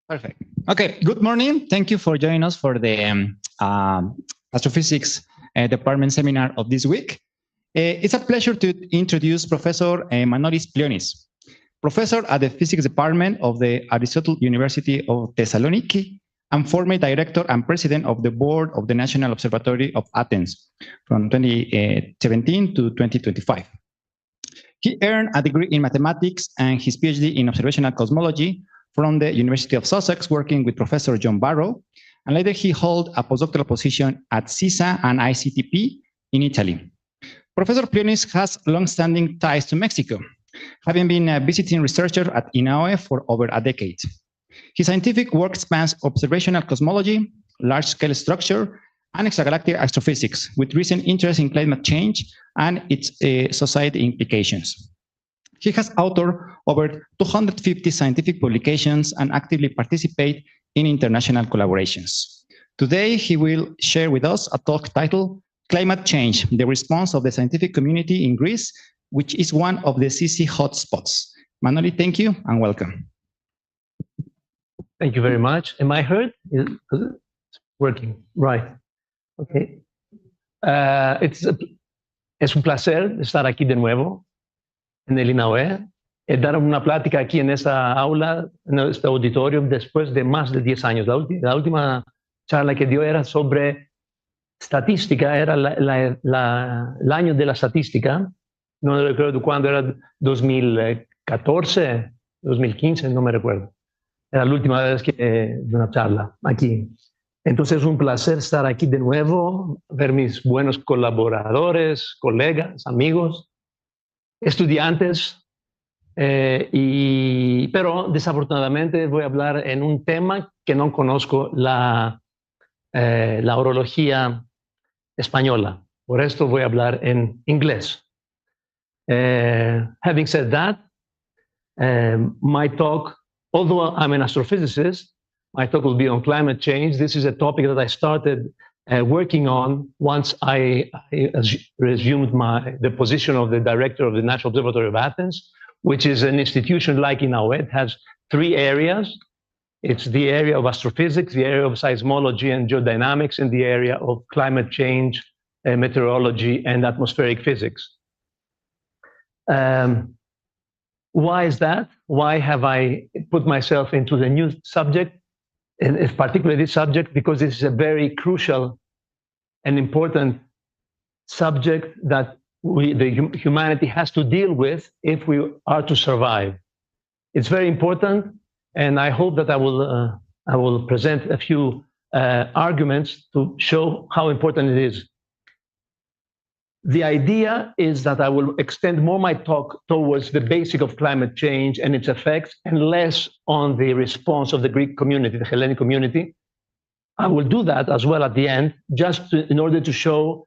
Perfect. Okay, good morning. Thank you for joining us for the Astrophysics Department seminar of this week. It's a pleasure to introduce Professor Manolis Plionis, professor at the Physics Department of the Aristóteles University of Tesalónica and former director and president of the board of the National Observatory of Athens from 2017 to 2025. He earned a degree in mathematics and his PhD in observational cosmology from the University of Sussex, working with Professor John Barrow, and later he held a postdoctoral position at CISA and ICTP in Italy. Professor Plionis has long-standing ties to Mexico, having been a visiting researcher at INAOE for over a decade. His scientific work spans observational cosmology, large-scale structure, and extragalactic astrophysics, with recent interest in climate change and its society implications. He has authored over 250 scientific publications and actively participates in international collaborations. Today, he will share with us a talk titled Climate Change, the Response of the Scientific Community in Greece, which is one of the CC hotspots. Manoli, thank you and welcome. Thank you very much. Am I heard? Is it working? Right. Okay. Es un placer estar aquí de nuevo en el INAOE, dar una plática aquí en esta aula, en este auditorio, después de más de 10 años. La última charla que dio era sobre estadística, era el año de la estadística. No recuerdo cuándo era, 2014, 2015, no me recuerdo. Era la última vez que de una charla aquí. Entonces es un placer estar aquí de nuevo, ver mis buenos colaboradores, colegas, amigos, estudiantes, pero desafortunadamente voy a hablar en un tema que no conozco, la orología española. Por esto voy a hablar en inglés. Having said that, my talk, although I'm an astrophysicist, my talk will be on climate change. This is a topic that I started working on once I resumed the position of the director of the National Observatory of Athens, which is an institution like INAOE. It has 3 areas. It's the area of astrophysics, the area of seismology and geodynamics, and the area of climate change, meteorology, and atmospheric physics. Why is that? Why have I put myself into the new subject, and particularly this subject? Because this is a very crucial and important subject that humanity has to deal with if we are to survive. It's very important, and I hope that I will present a few arguments to show how important it is. The idea is that I will extend more my talk towards the basic of climate change and its effects, and less on the response of the Greek community, the Hellenic community. I will do that as well at the end, just in order to show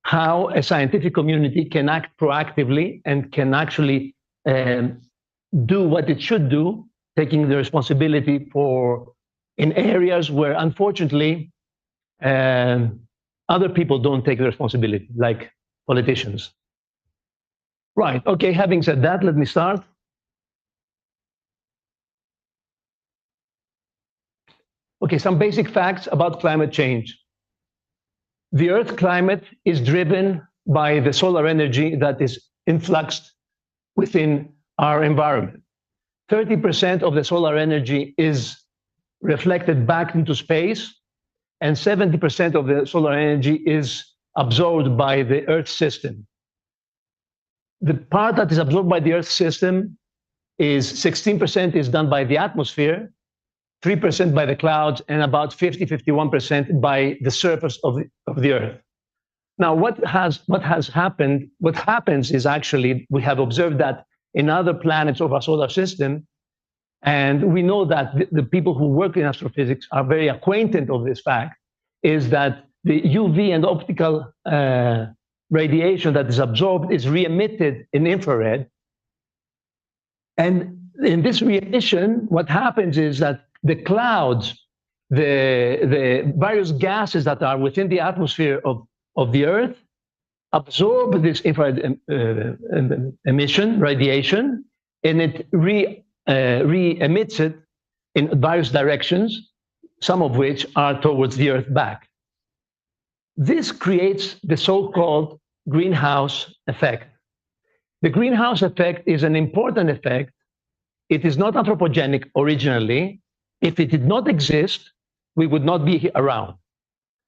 how a scientific community can act proactively and can actually do what it should do, taking the responsibility in areas where, unfortunately, other people don't take the responsibility, like politicians. Right, okay, having said that, let me start. Okay, some basic facts about climate change. The Earth climate is driven by the solar energy that is influxed within our environment. 30% of the solar energy is reflected back into space, and 70% of the solar energy is absorbed by the Earth system. The part that is absorbed by the Earth system is 16% is done by the atmosphere, 3% by the clouds, and about 51% by the surface of the Earth. Now, what happens is actually, we have observed that in other planets of our solar system, and we know that the people who work in astrophysics are very acquainted of this fact, is that the UV and optical radiation that is absorbed is re-emitted in infrared. And in this re-emission, what happens is that the clouds, the various gases that are within the atmosphere of the Earth absorb this infrared emission, radiation, and it re-emits it in various directions, some of which are towards the Earth back. This creates the so-called greenhouse effect. The greenhouse effect is an important effect. It is not anthropogenic originally. If it did not exist, we would not be around.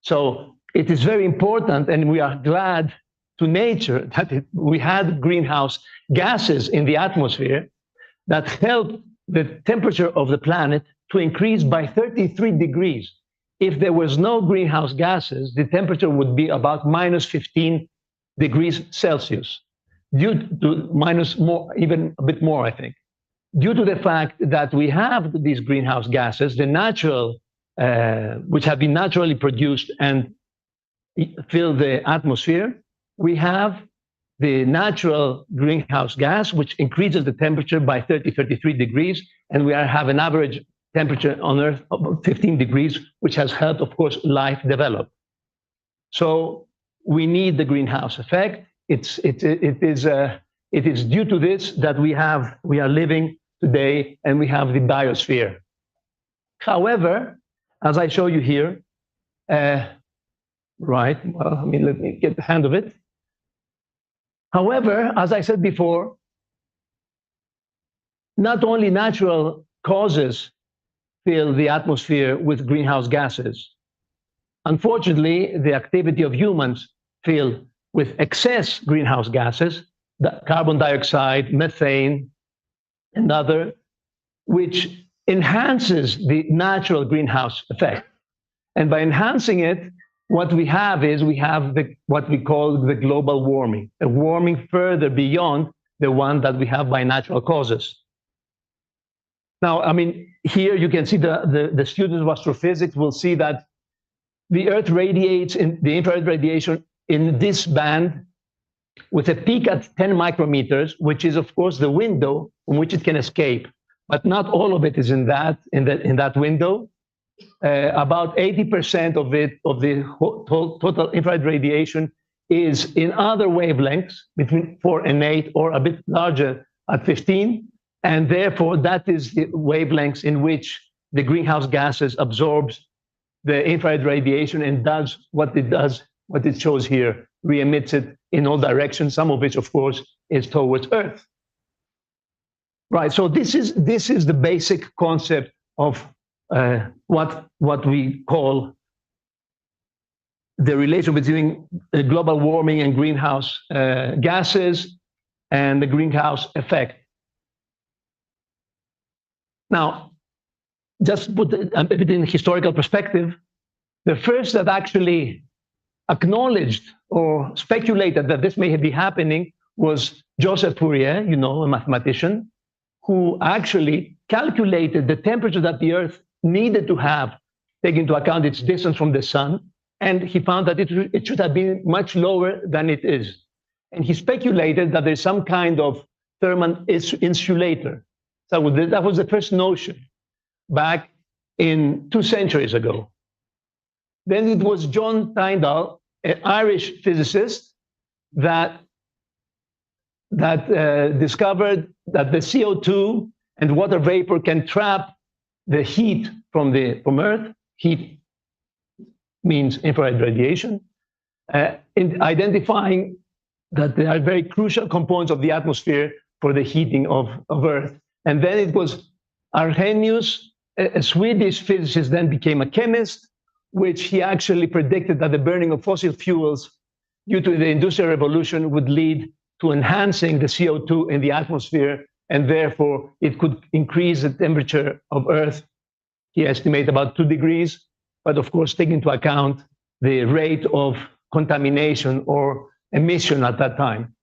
So it is very important, and we are glad to nature that we had greenhouse gases in the atmosphere that helped the temperature of the planet to increase by 33 degrees. If there was no greenhouse gases, the temperature would be about minus 15 degrees Celsius, due to minus more, even a bit more, I think, due to the fact that we have these greenhouse gases, the natural, which have been naturally produced and fill the atmosphere. We have the natural greenhouse gas, which increases the temperature by 33 degrees, and we have an average temperature on Earth of 15 degrees, which has helped, of course, life develop. So we need the greenhouse effect. It is due to this that we are living today, and we have the biosphere. However, as I show you here, right, well, I mean, let me get the hand of it. However, as I said before, not only natural causes fill the atmosphere with greenhouse gases. Unfortunately, the activity of humans fill with excess greenhouse gases, the carbon dioxide, methane, and other, which enhances the natural greenhouse effect. And by enhancing it, what we have is what we call the global warming, a warming further beyond the one that we have by natural causes. Now, I mean, here you can see the students of astrophysics will see that the Earth radiates in the infrared radiation in this band with a peak at 10 micrometers, which is, of course, the window from which it can escape. But not all of it is in that window. About 80% of the total infrared radiation is in other wavelengths between 4 and 8, or a bit larger at 15. And therefore, that is the wavelengths in which the greenhouse gases absorbs the infrared radiation and does, what it shows here, re-emits it in all directions, some of which, of course, is towards Earth. Right, so this is the basic concept of what we call the relation between global warming and greenhouse gases and the greenhouse effect. Now, just put a bit in historical perspective, the first that actually acknowledged or speculated that this may be happening was Joseph Fourier, you know, a mathematician, who actually calculated the temperature that the Earth needed to have, taking into account its distance from the sun, and he found that it should have been much lower than it is. And he speculated that there's some kind of thermal insulator. So that was the first notion back in 2 centuries ago. Then it was John Tyndall, an Irish physicist, that discovered that the CO2 and water vapor can trap the heat from Earth. Heat means infrared radiation, in identifying that there are very crucial components of the atmosphere for the heating of Earth. And then it was Arrhenius, a Swedish physicist, then became a chemist, which he actually predicted that the burning of fossil fuels due to the Industrial Revolution would lead to enhancing the CO2 in the atmosphere, and therefore it could increase the temperature of Earth. He estimated about 2 degrees, but of course, taking into account the rate of contamination or emission at that time.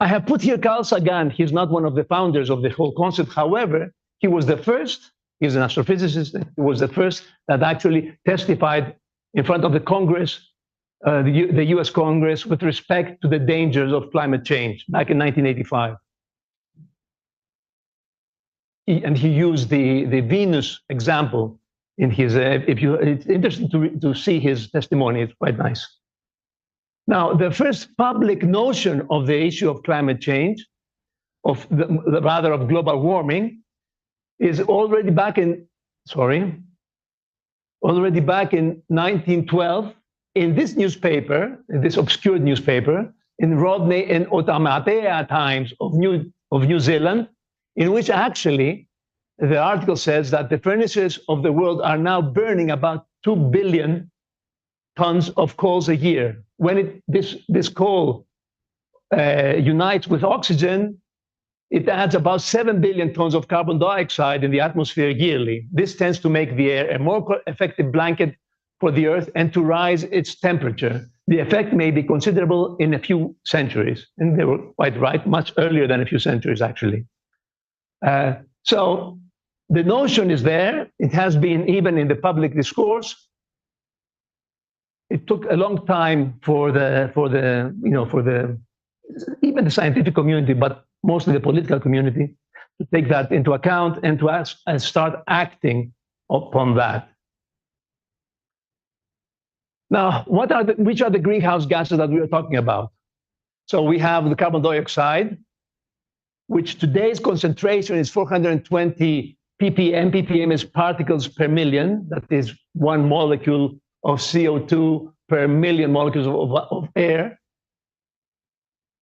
I have put here Carl Sagan. He's not one of the founders of the whole concept. However, he was the first, he's an astrophysicist, he was the first that actually testified in front of the Congress, the US Congress, with respect to the dangers of climate change back in 1985. And he used the Venus example in his, it's interesting to see his testimony, it's quite nice. Now, the first public notion of the issue of climate change, rather of global warming, is already back in already back in 1912, in this newspaper, in this obscure newspaper, in Rodney and Otamatea Times of New Zealand, in which actually the article says that the furnaces of the world are now burning about 2 billion tons of coals a year. When this coal unites with oxygen, it adds about 7 billion tons of carbon dioxide in the atmosphere yearly. This tends to make the air a more effective blanket for the Earth and to rise its temperature. The effect may be considerable in a few centuries. And they were quite right, much earlier than a few centuries, actually. So the notion is there. It has been even in the public discourse. It took a long time for even the scientific community, but mostly the political community, to take that into account and to start acting upon that. Now, which are the greenhouse gases that we are talking about? So we have the carbon dioxide, which today's concentration is 420 ppm. ppm is particles per million. That is 1 molecule of CO2 per million molecules of air.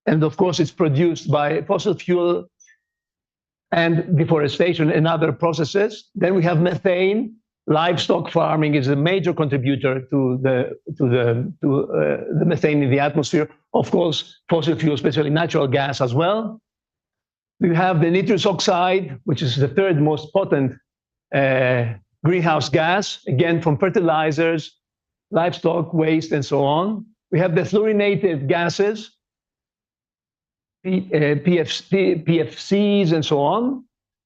And of course, it's produced by fossil fuel and deforestation and other processes. Then we have methane. Livestock farming is a major contributor to the methane in the atmosphere. Of course, fossil fuel, especially natural gas as well. We have the nitrous oxide, which is the third most potent greenhouse gas, again, from fertilizers, livestock waste, and so on. We have the fluorinated gases, PFCs, and so on.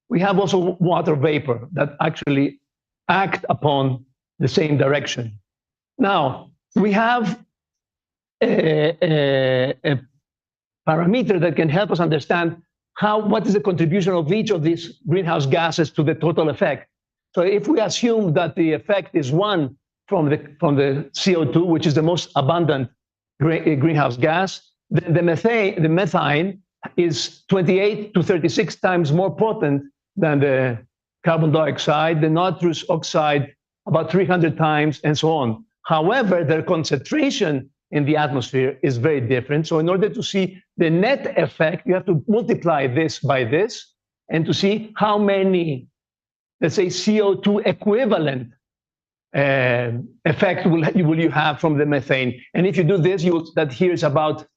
We have also water vapor that actually act upon the same direction. Now, we have a parameter that can help us understand what is the contribution of each of these greenhouse gases to the total effect. So if we assume that the effect is 1 from the CO2, which is the most abundant greenhouse gas, then the methane is 28 to 36 times more potent than the carbon dioxide, the nitrous oxide about 300 times, and so on. However, their concentration in the atmosphere is very different. So in order to see the net effect, you have to multiply this by this and to see how many, let's say, CO2 equivalent effect will you have from the methane. And if you do this, that here is about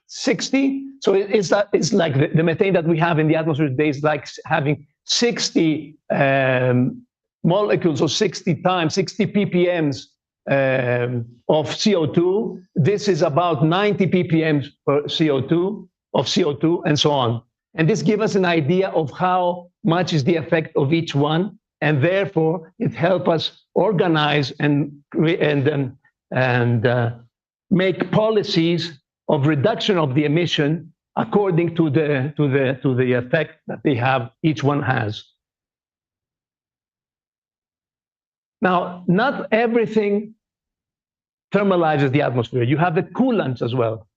60. So it's like the methane that we have in the atmosphere today is like having 60 molecules, or 60 ppms of CO2. This is about 90 ppm per CO2, and so on. And this gives us an idea of how much is the effect of each one, and therefore it helps us organize and make policies of reduction of the emission according to the effect that each one has. Now, not everything thermalizes the atmosphere. You have the coolants as well.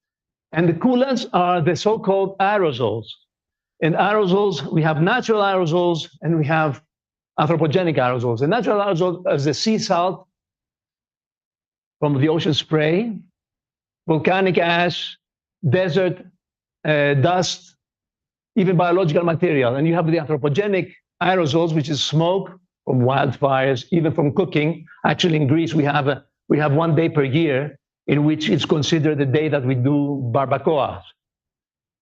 And the coolants are the so-called aerosols. In aerosols, we have natural aerosols and we have anthropogenic aerosols. The natural aerosols is the sea salt from the ocean spray, volcanic ash, desert dust, even biological material. And you have the anthropogenic aerosols, which is smoke from wildfires, even from cooking. Actually, in Greece, we have 1 day per year in which it's considered the day that we do barbacoa.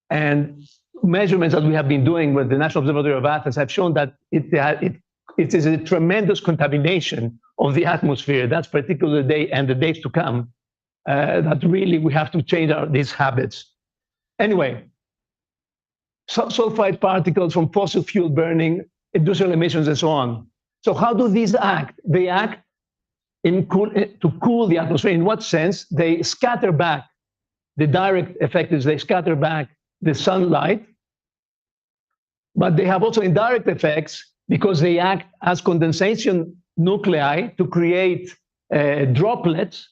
And measurements that we have been doing with the National Observatory of Athens have shown that it is a tremendous contamination of the atmosphere. That's particular day and the days to come. That really we have to change these habits. Anyway, sulfide particles from fossil fuel burning, industrial emissions, and so on. So how do these act? They act to cool the atmosphere. In what sense? They scatter back. The direct effect is they scatter back the sunlight, but they have also indirect effects because they act as condensation nuclei to create droplets.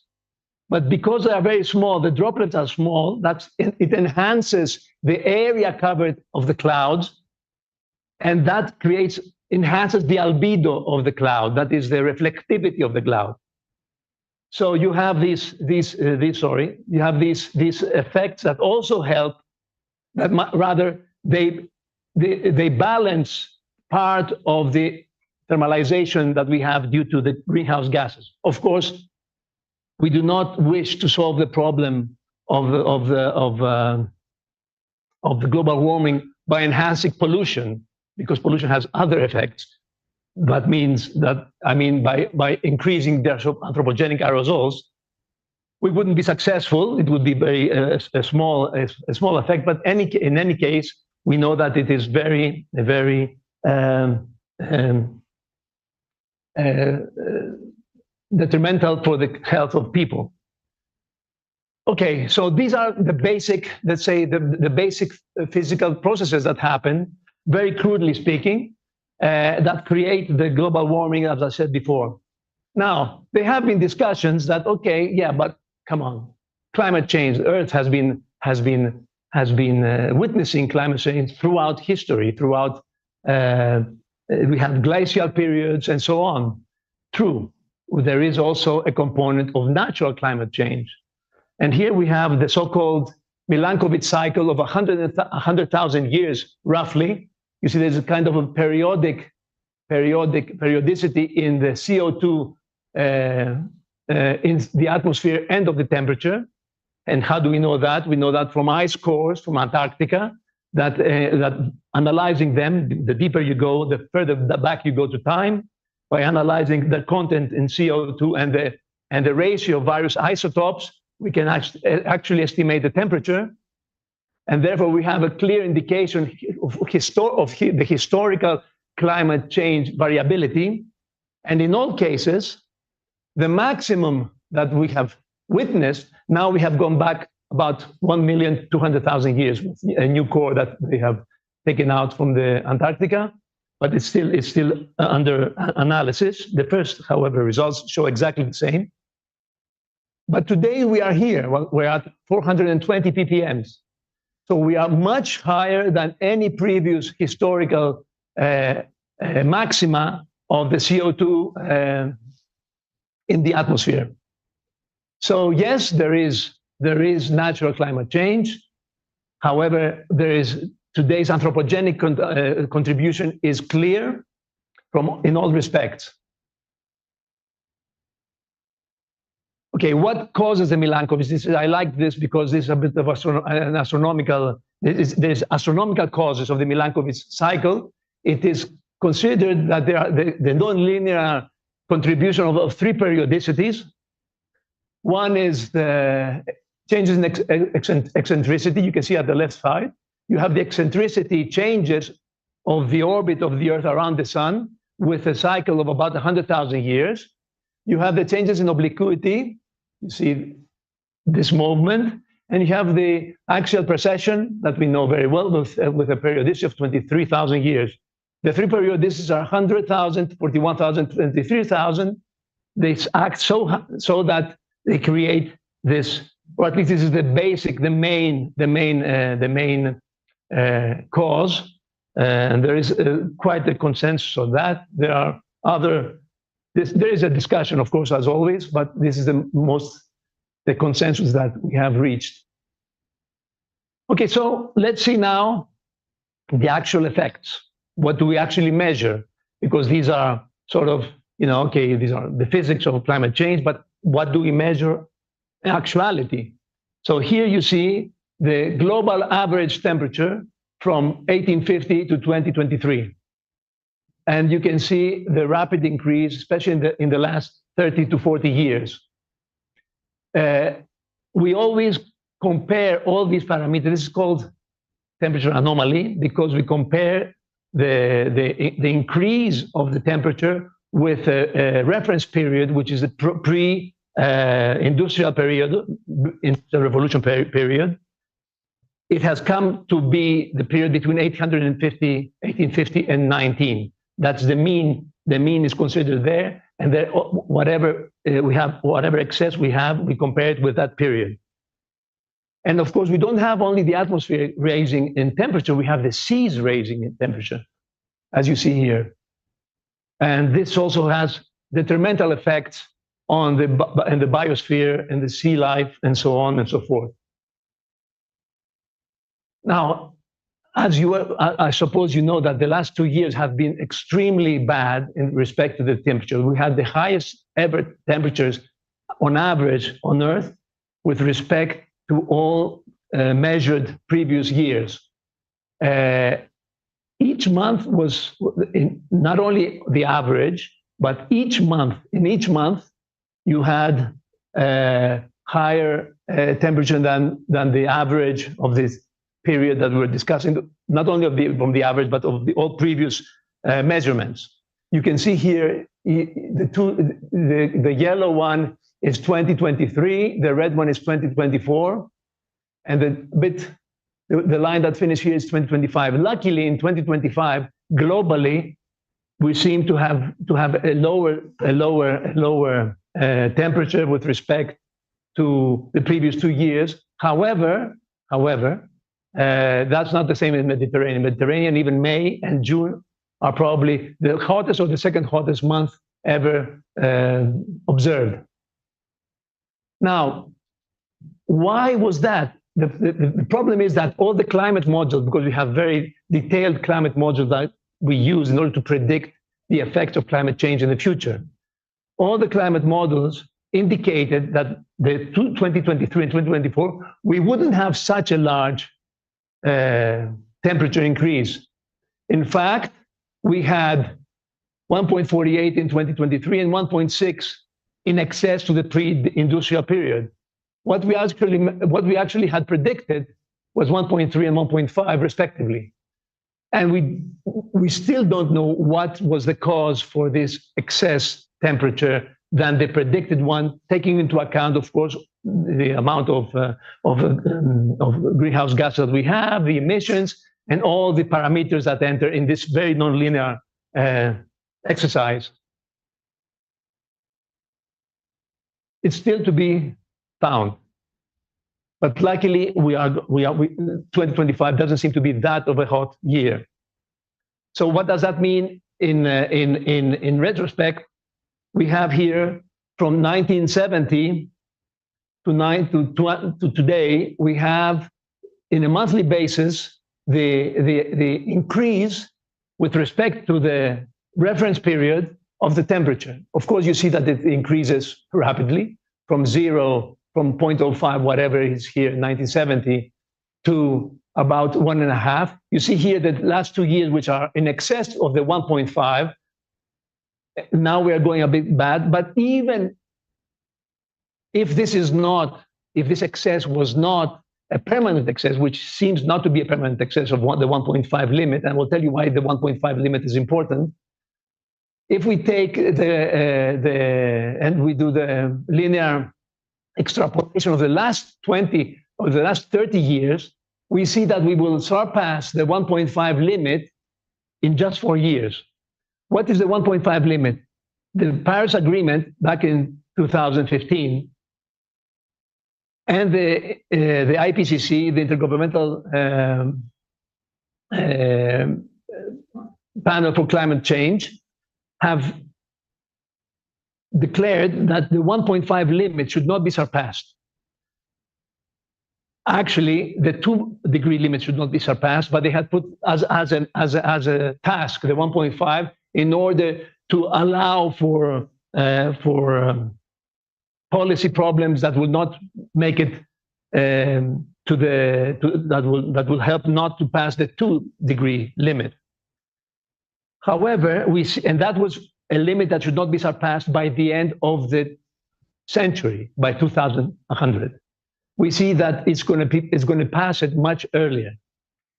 But because they are very small, the droplets are small, it enhances the area covered of the clouds, and that creates enhances the albedo of the cloud, that is the reflectivity of the cloud. So you have these effects that also help, that rather they balance part of the thermalization that we have due to the greenhouse gases. Of course, we do not wish to solve the problem of the global warming by enhancing pollution, because pollution has other effects. That means that, by increasing the anthropogenic aerosols, we wouldn't be successful. It would be a small effect. But in any case, we know that it is very detrimental for the health of people. Okay, so these are the basic, let's say, the basic physical processes that happen, very crudely speaking, that create the global warming, as I said before. Now, there have been discussions that, okay, yeah, but come on, climate change, the Earth has been witnessing climate change throughout history, we have glacial periods and so on. True, there is also a component of natural climate change. And here we have the so-called Milankovitch cycle of 100,000 years, roughly. You see, there's a kind of a periodicity in the CO2 in the atmosphere and of the temperature. And how do we know that? We know that from ice cores from Antarctica, that analyzing them, the deeper you go, the further back you go to time, by analyzing the content in CO2 and the ratio of various isotopes, we can actually estimate the temperature. And therefore, we have a clear indication of the historical climate change variability. And in all cases, the maximum that we have witnessed, now we have gone back about 1,200,000 years with a new core that they have taken out from the Antarctica, but it's still under analysis. The first, however, results show exactly the same. But today we are here, we're at 420 ppms. So we are much higher than any previous historical maxima of the CO2 in the atmosphere. So yes, there is natural climate change. However, today's anthropogenic contribution is clear in all respects. Okay, what causes the Milankovitch? I like this because this is a bit of an astronomical. There's astronomical causes of the Milankovitch cycle. It is considered that there are the nonlinear contribution of three periodicities. One is the changes in eccentricity. You can see at the left side. You have the eccentricity changes of the orbit of the Earth around the Sun with a cycle of about 100,000 years. You have the changes in obliquity. You see this movement. And you have the axial precession that we know very well with a periodicity of 23,000 years. The three periodicities are 100,000, 41,000, 23,000. They act so that they create this, or at least this is the main cause. And there is quite a consensus on that. There are other. There is a discussion, of course, as always, but this is the consensus that we have reached. Okay, so let's see now the actual effects. What do we actually measure? Because these are sort of, okay, these are the physics of climate change, but what do we measure in actuality? So here you see the global average temperature from 1850 to 2023. And you can see the rapid increase, especially in the last 30 to 40 years. We always compare all these parameters. This is called temperature anomaly because we compare the increase of the temperature with a reference period, which is the pre-industrial period, in the revolution period. It has come to be the period between 1850 and 19. That's the mean. The mean is considered there, and there, whatever we have, whatever excess we have, we compare it with that period. And of course, we don't have only the atmosphere raising in temperature, we have the seas raising in temperature, as you see here. And this also has detrimental effects on the biosphere and the sea life and so on and so forth. Now, I suppose you know that the last 2 years have been extremely bad in respect to the temperature. We had the highest ever temperatures on average on Earth with respect to all measured previous years. Each month was not only the average, but in each month, you had higher temperature than the average of this period that we're discussing, not only from the average, but of all previous measurements. You can see here, the yellow one is 2023, the red one is 2024, and the line that finished here is 2025. Luckily, in 2025, globally, we seem to have a lower temperature with respect to the previous 2 years. However, that's not the same in the Mediterranean. Mediterranean, even May and June are probably the hottest or the second hottest month ever observed. Now, why was that? The problem is that all the climate modules, because we have very detailed climate modules that we use in order to predict the effects of climate change in the future, all the climate models indicated that the 2023 and 2024, we wouldn't have such a large temperature increase. In fact, we had 1.48 in 2023 and 1.6 in excess to the pre-industrial period. What we actually had predicted was 1.3 and 1.5 respectively. And we still don't know what was the cause for this excess temperature than the predicted one, taking into account, of course, the amount of greenhouse gases that we have, the emissions, and all the parameters that enter in this very nonlinear exercise. It's still to be found. But luckily, 2025 doesn't seem to be that of a hot year. So what does that mean in retrospect? We have here from 1970 to today, we have in a monthly basis the increase with respect to the reference period of the temperature. Of course, you see that it increases rapidly from 0.05, whatever is here in 1970, to about 1.5. You see here the last 2 years, which are in excess of the 1.5. Now we are going a bit bad, but even if this excess was not a permanent excess, which seems not to be a permanent excess of the 1.5 limit, and we'll tell you why the 1.5 limit is important. If we take and we do the linear extrapolation of the last 20 or the last 30 years, we see that we will surpass the 1.5 limit in just 4 years. What is the 1.5 limit? The Paris Agreement back in 2015 and the IPCC, the Intergovernmental Panel for Climate Change, have declared that the 1.5 limit should not be surpassed. Actually, the 2-degree limit should not be surpassed, but they had put as a task the 1.5 in order to allow for policy problems that will not make it that will help not to pass the 2-degree limit. However, we see, and that was a limit that should not be surpassed by the end of the century, by 2100. We see that it's going to pass it much earlier.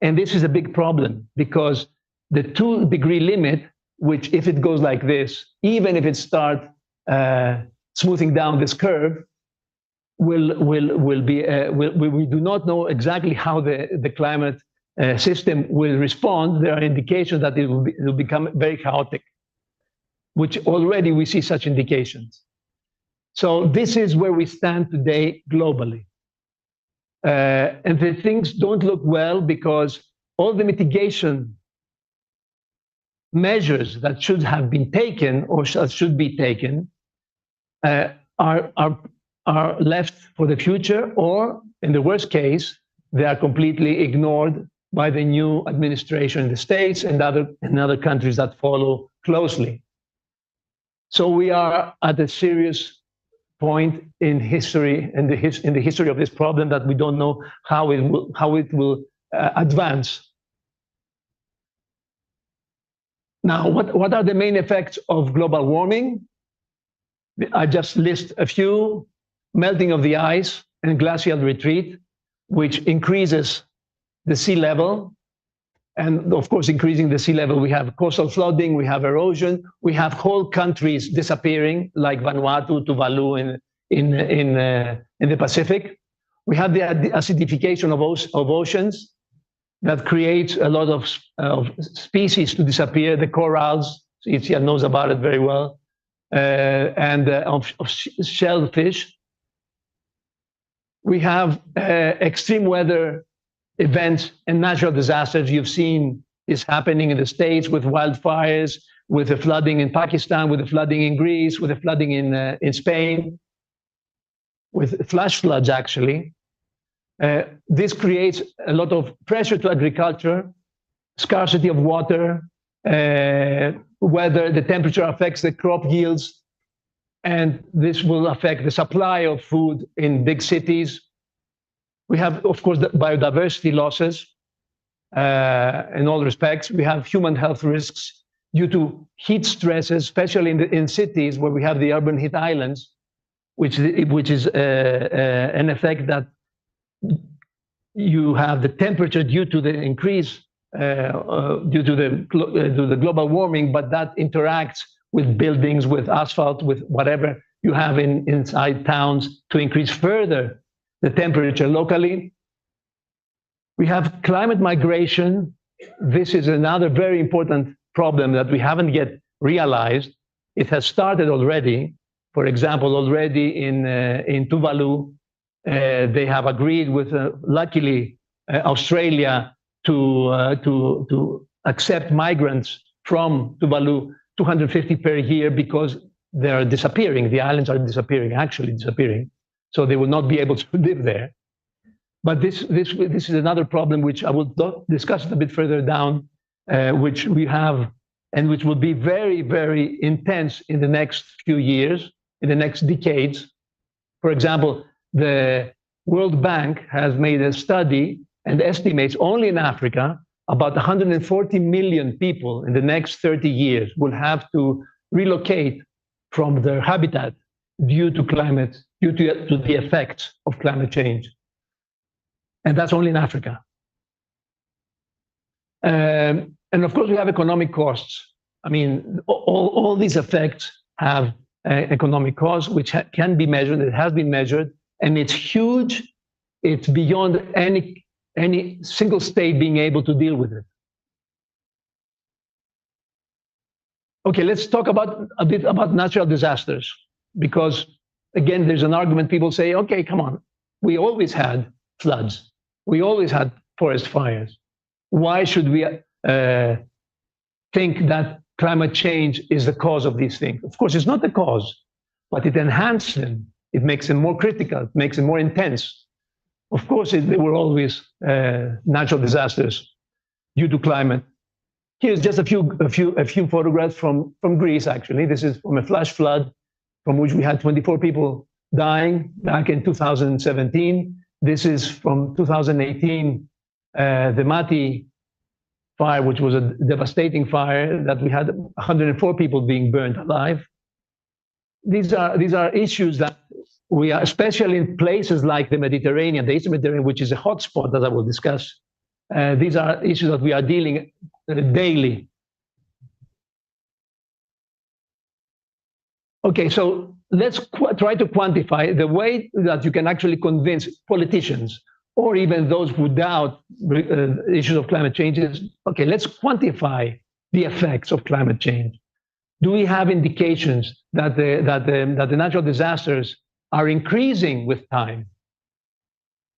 And this is a big problem because the 2-degree limit, which if it goes like this, even if it starts smoothing down this curve, we do not know exactly how the climate system will respond. There are indications that it will become very chaotic, which already we see such indications. So this is where we stand today globally. And the things don't look well because all the mitigation measures that should have been taken or should be taken are left for the future, or in the worst case, they are completely ignored by the new administration in the States and other countries that follow closely. So we are at a serious point in history, in the history of this problem, that we don't know how it will advance. Now, what are the main effects of global warming? I just list a few: melting of the ice and glacial retreat, which increases the sea level. And of course, increasing the sea level, we have coastal flooding, we have erosion, we have whole countries disappearing, like Vanuatu, Tuvalu in the Pacific. We have the acidification of oceans that creates a lot of species to disappear. The corals, Itzia knows about it very well, and of shellfish. We have extreme weather events and natural disasters. You've seen this happening in the States with wildfires, with the flooding in Pakistan, with the flooding in Greece, with the flooding in Spain, with flash floods, actually. This creates a lot of pressure to agriculture, scarcity of water, weather, the temperature affects the crop yields, and this will affect the supply of food in big cities. We have, of course, the biodiversity losses in all respects. We have human health risks due to heat stresses, especially in cities where we have the urban heat islands, which is an effect that you have the temperature due to the increase, due to the global warming, but that interacts with buildings, with asphalt, with whatever you have inside towns to increase further the temperature locally. We have climate migration. This is another very important problem that we haven't yet realized. It has started already. For example, already in Tuvalu, they have agreed with, luckily, Australia to accept migrants from Tuvalu, 250 per year, because they're disappearing. The islands are disappearing, actually disappearing. So they will not be able to live there. But this is another problem which I will discuss a bit further down, which we have, and which will be very, very intense in the next few years, in the next decades. For example, the World Bank has made a study and estimates only in Africa about 140 million people in the next 30 years will have to relocate from their habitat due to the effects of climate change. And that's only in Africa. And of course, we have economic costs. I mean, all these effects have economic costs, which can be measured. It has been measured, and it's huge. It's beyond any single state being able to deal with it. Okay, let's talk a bit about natural disasters, because again, there's an argument. People say, okay, come on, we always had floods. We always had forest fires. Why should we think that climate change is the cause of these things? Of course, it's not the cause, but it enhances them. It makes them more critical, it makes them more intense. Of course, there were always natural disasters due to climate. Here's just a few photographs from Greece, actually. This is from a flash flood from which we had 24 people dying back in 2017. This is from 2018, the Mati fire, which was a devastating fire that we had 104 people being burned alive. These are issues that we are, especially in places like the Mediterranean, the Eastern Mediterranean, which is a hotspot that I will discuss. These are issues that we are dealing daily. Okay, so let's try to quantify the way that you can actually convince politicians or even those who doubt issues of climate change. Okay, let's quantify the effects of climate change. Do we have indications that the natural disasters are increasing with time?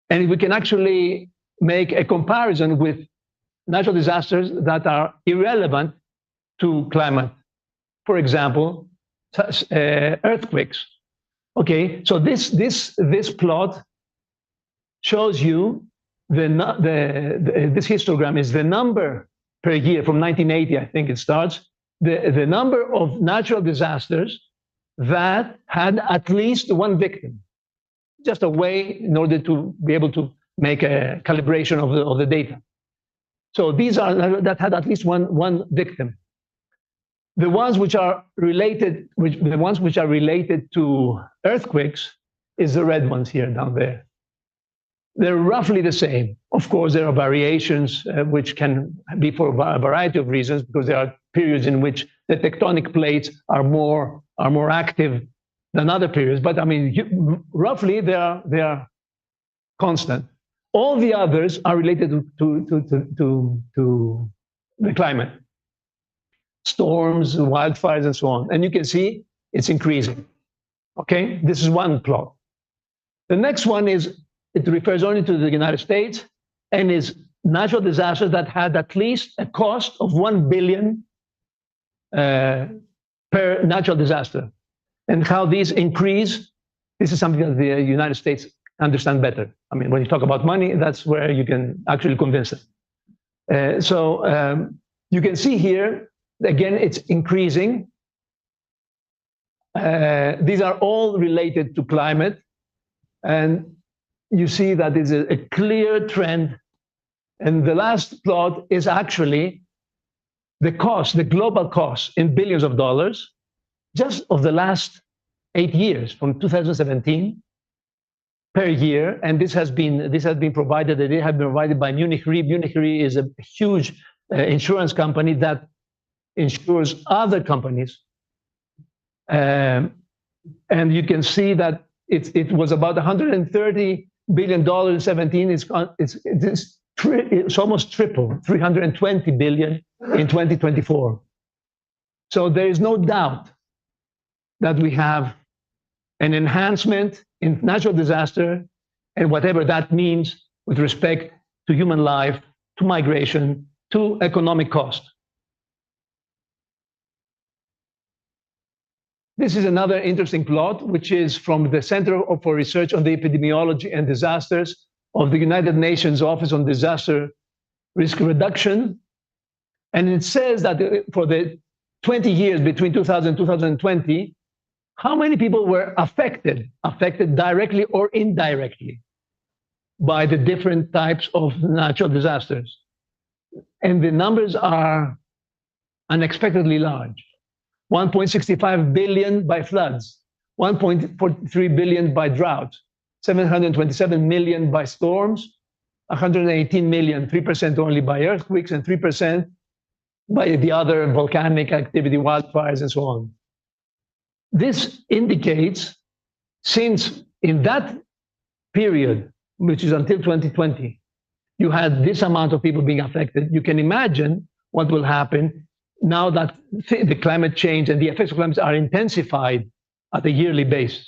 And we can actually make a comparison with natural disasters that are irrelevant to climate. For example, earthquakes. Okay, so this plot shows you this histogram is the number per year from 1980, I think it starts, the number of natural disasters that had at least one victim. Just a way in order to be able to make a calibration of the data. So these are that had at least one victim. The ones which are related, to earthquakes, is the red ones here down there. They're roughly the same. Of course, there are variations which can be for a variety of reasons, because there are periods in which the tectonic plates are more active than other periods. But I mean, roughly they are constant. All the others are related to the climate. Storms, wildfires, and so on. And you can see it's increasing. Okay, this is one plot. The next one is, it refers only to the United States and is natural disasters that had at least a cost of $1 billion per natural disaster. And how these increase, this is something that the United States understand better. I mean, when you talk about money, that's where you can actually convince them. So you can see here, again, it's increasing. These are all related to climate. And you see that is a clear trend. And the last plot is actually the cost, the global cost in billions of dollars, just of the last 8 years, from 2017 per year. And this has been provided, they have been provided by Munich Re. Munich Re is a huge insurance company that insures other companies. And you can see that it was about $130 billion in 17. It's almost triple, 320 billion in 2024. So there is no doubt that we have an enhancement in natural disaster and whatever that means with respect to human life, to migration, to economic cost. This is another interesting plot, which is from the Center for Research on the Epidemiology and Disasters of the United Nations Office on Disaster Risk Reduction. And it says that for the 20 years between 2000 and 2020, how many people were affected directly or indirectly by the different types of natural disasters. And the numbers are unexpectedly large. 1.65 billion by floods, 1.43 billion by drought, 727 million by storms, 118 million, 3% only by earthquakes, and 3% by the other volcanic activity, wildfires, and so on. This indicates, since in that period, which is until 2020, you had this amount of people being affected, you can imagine what will happen now that the climate change and the effects of climate are intensified at a yearly basis.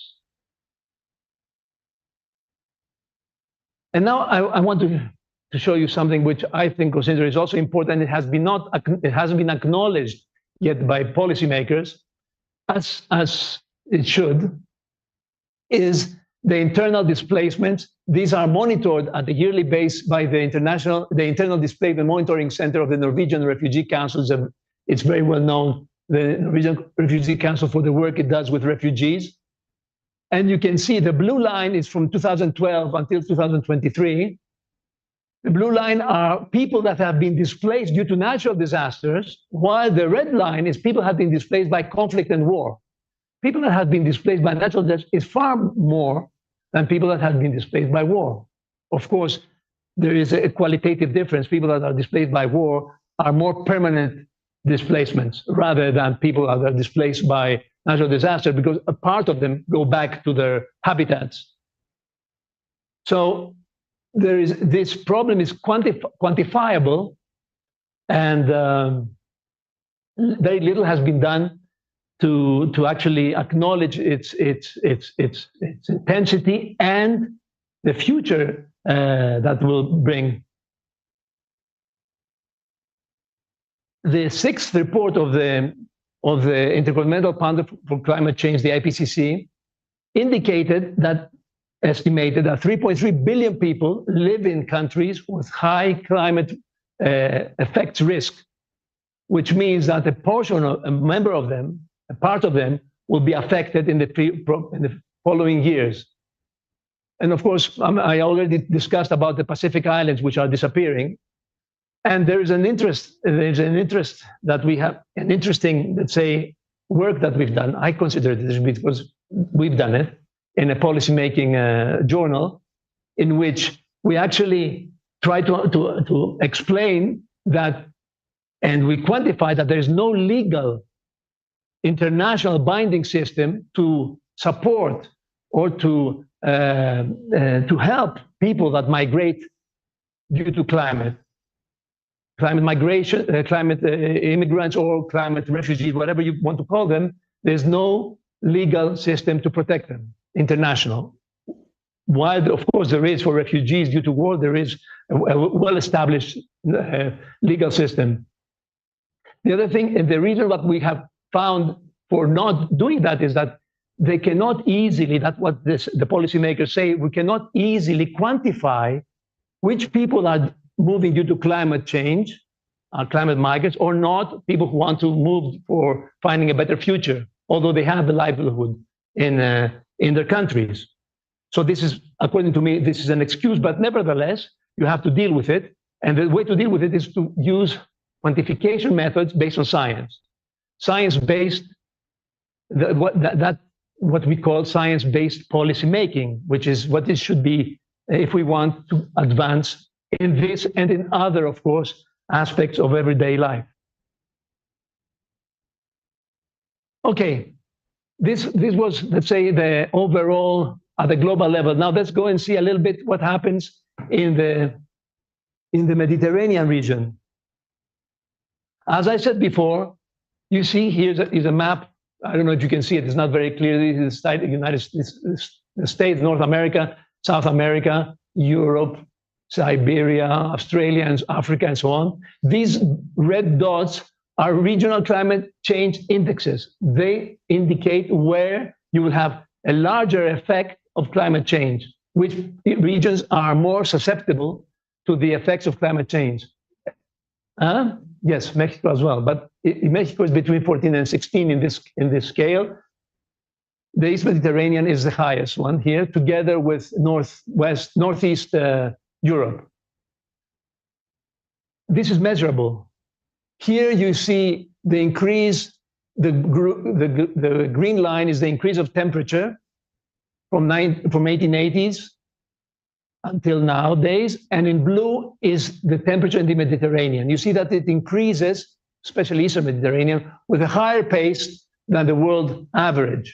And now I want to show you something which I think consider is also important. It hasn't been acknowledged yet by policymakers, as it should, is the internal displacements. These are monitored at the yearly base by the Internal Displacement Monitoring Center of the Norwegian Refugee Council. It's very well known, the Norwegian Refugee Council, for the work it does with refugees. And you can see the blue line is from 2012 until 2023. The blue line are people that have been displaced due to natural disasters, while the red line is people that have been displaced by conflict and war. People that have been displaced by natural disasters is far more than people that have been displaced by war. Of course, there is a qualitative difference. People that are displaced by war are more permanent displacements rather than people that are displaced by natural disaster, because a part of them go back to their habitats. So there is, this problem is quantifiable, and very little has been done to actually acknowledge its intensity and the future that will bring. the sixth report of the Intergovernmental Panel for Climate Change, the IPCC, estimated that 3.3 billion people live in countries with high climate effects risk, which means that a part of them will be affected in the following years. And of course, I already discussed about the Pacific Islands, which are disappearing. And there is an interest that we have, an interesting, let's say, work that we've done. I consider this because we've done it in a policymaking journal, in which we actually try to explain that, and we quantify that there is no legal international binding system to support or to help people that migrate due to climate migration, climate immigrants, or climate refugees, whatever you want to call them. There's no legal system to protect them, international. While, of course, there is for refugees due to war, there is a well-established legal system. The other thing, and the reason that we have found for not doing that is that they cannot easily, that's what the policymakers say, we cannot easily quantify which people are moving due to climate change, climate migrants, or not, people who want to move for finding a better future, although they have a livelihood in their countries. So this is, according to me, this is an excuse, but nevertheless, you have to deal with it. And the way to deal with it is to use quantification methods based on science. Science-based, what we call science-based policy making, which is what it should be if we want to advance in this and in other, of course, aspects of everyday life. Okay, this was, let's say, the overall at the global level. Now let's go and see a little bit what happens in the Mediterranean region. As I said before, you see here is a map. I don't know if you can see it. It's not very clear. This is the United States, North America, South America, Europe, Siberia, Australia, and Africa, and so on. These red dots are regional climate change indexes. They indicate where you will have a larger effect of climate change, which regions are more susceptible to the effects of climate change. Yes, Mexico as well, but Mexico is between 14 and 16 in this scale. The East Mediterranean is the highest one here, together with Northeast Europe. This is measurable. Here you see the increase, the green line is the increase of temperature from 1880s until nowadays, and in blue is the temperature in the Mediterranean. You see that it increases, especially Eastern Mediterranean, with a higher pace than the world average.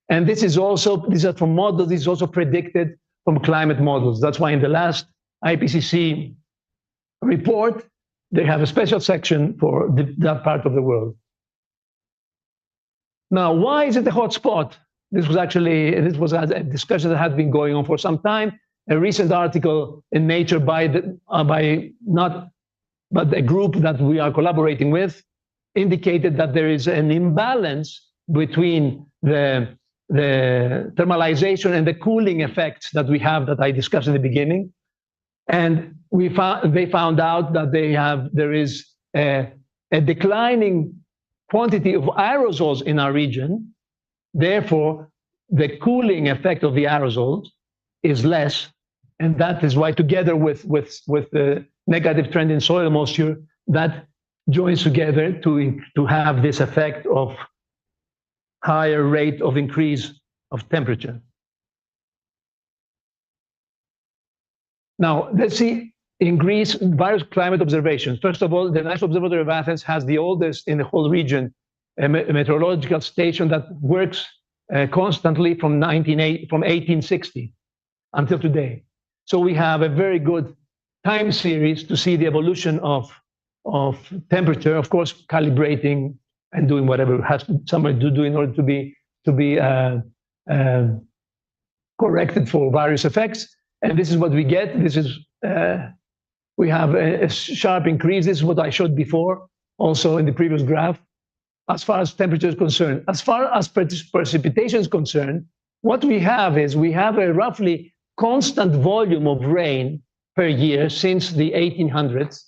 And this is also, these are from models, this is also predicted from climate models. That's why in the last IPCC report, they have a special section for that part of the world. Now, why is it a hot spot? This was a discussion that had been going on for some time. A recent article in Nature by a group that we are collaborating with indicated that there is an imbalance between the thermalization and the cooling effects that we have that I discussed in the beginning. And they found out that there is a declining quantity of aerosols in our region. Therefore, the cooling effect of the aerosols is less. And that is why, together with the negative trend in soil moisture, that joins together to have this effect of higher rate of increase of temperature. Now, let's see in Greece various climate observations. First of all, the National Observatory of Athens has the oldest in the whole region a meteorological station that works constantly from 1860 until today. So we have a very good time series to see the evolution of temperature, of course, calibrating and doing whatever has somebody to do in order to be corrected for various effects. And this is what we get. This is we have a sharp increase. This is what I showed before. also in the previous graph, as far as temperature is concerned. As far as precipitation is concerned, what we have is we have a roughly constant volume of rain per year since the 1800s.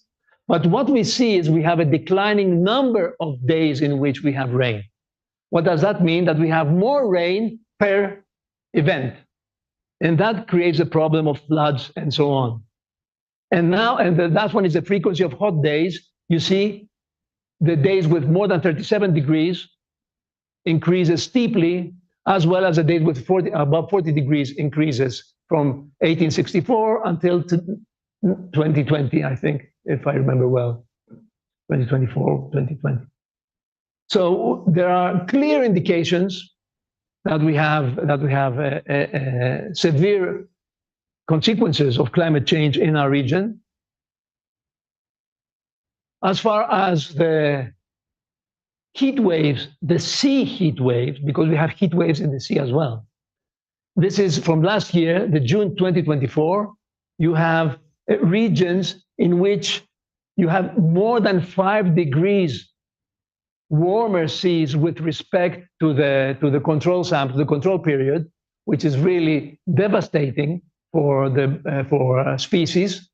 But what we see is we have a declining number of days in which we have rain. What does that mean? That we have more rain per event. And that creates a problem of floods and so on. And now, and the last one is the frequency of hot days. You see, the days with more than 37 degrees increases steeply, as well as the days with above 40 degrees increases from 1864 until 2020, I think, if I remember well, 2024, 2020. So there are clear indications that we have severe consequences of climate change in our region. As far as the heat waves, the sea heat waves, because we have heat waves in the sea as well. This is from last year, the June 2024. You have regions in which you have more than 5 degrees warmer seas with respect to the control sample, the control period, which is really devastating for species.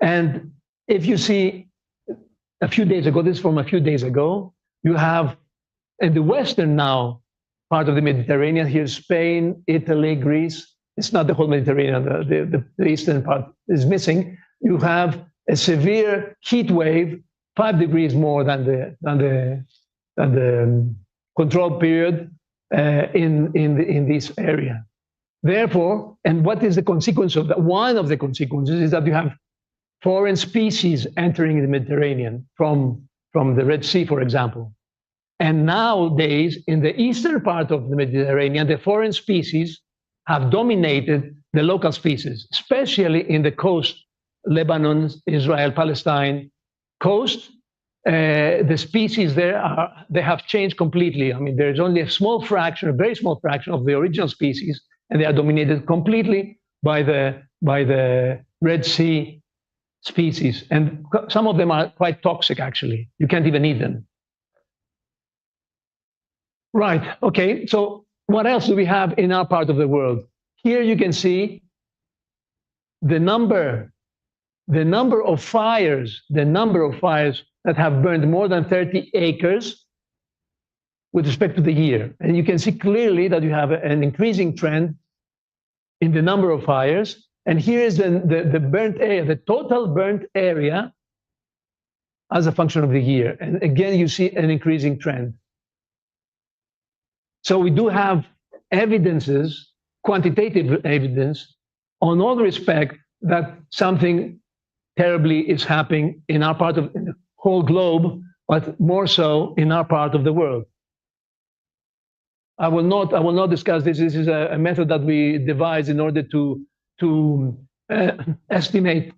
And if you see a few days ago, this is from a few days ago, you have in the western now part of the Mediterranean, here Spain, Italy, Greece. It's not the whole Mediterranean, the eastern part is missing. You have a severe heat wave, 5 degrees more than the control period in this area. Therefore, and what is the consequence of that? One of the consequences is that you have foreign species entering the Mediterranean from the Red Sea, for example. And nowadays, in the eastern part of the Mediterranean, the foreign species have dominated the local species, especially in the coast, Lebanon, Israel, Palestine coast. The species there they have changed completely. I mean, there's only a small fraction, a very small fraction of the original species, and they are dominated completely by the Red Sea species. And some of them are quite toxic, actually. You can't even eat them. Right, okay, so what else do we have in our part of the world? Here you can see the number of fires that have burned more than 30 acres with respect to the year. And you can see clearly that you have an increasing trend in the number of fires. And here is the burnt area, the total burnt area as a function of the year. And again, you see an increasing trend. So we do have evidences, quantitative evidence, on all respect that something terribly is happening in our part of the whole globe, but more so in our part of the world. I will not discuss this. This is a method that we devised in order to estimate,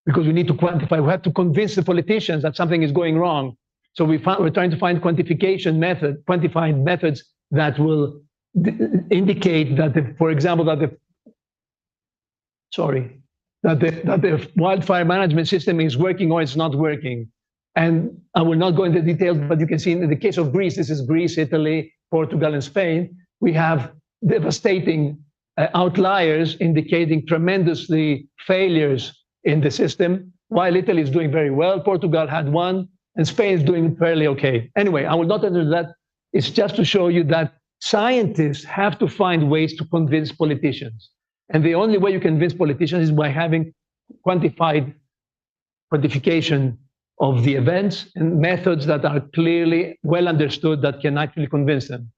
because we need to quantify. We have to convince the politicians that something is going wrong. So we're trying to find quantified methods that will indicate that, for example, that the wildfire management system is working or it's not working. And I will not go into details, but you can see in the case of Greece, this is Greece, Italy, Portugal, and Spain, we have devastating outliers indicating tremendously failures in the system, while Italy is doing very well, Portugal had one, and Spain is doing fairly okay. Anyway, I will not enter that. It's just to show you that scientists have to find ways to convince politicians. And the only way you convince politicians is by having quantification of the events and methods that are clearly well understood that can actually convince them.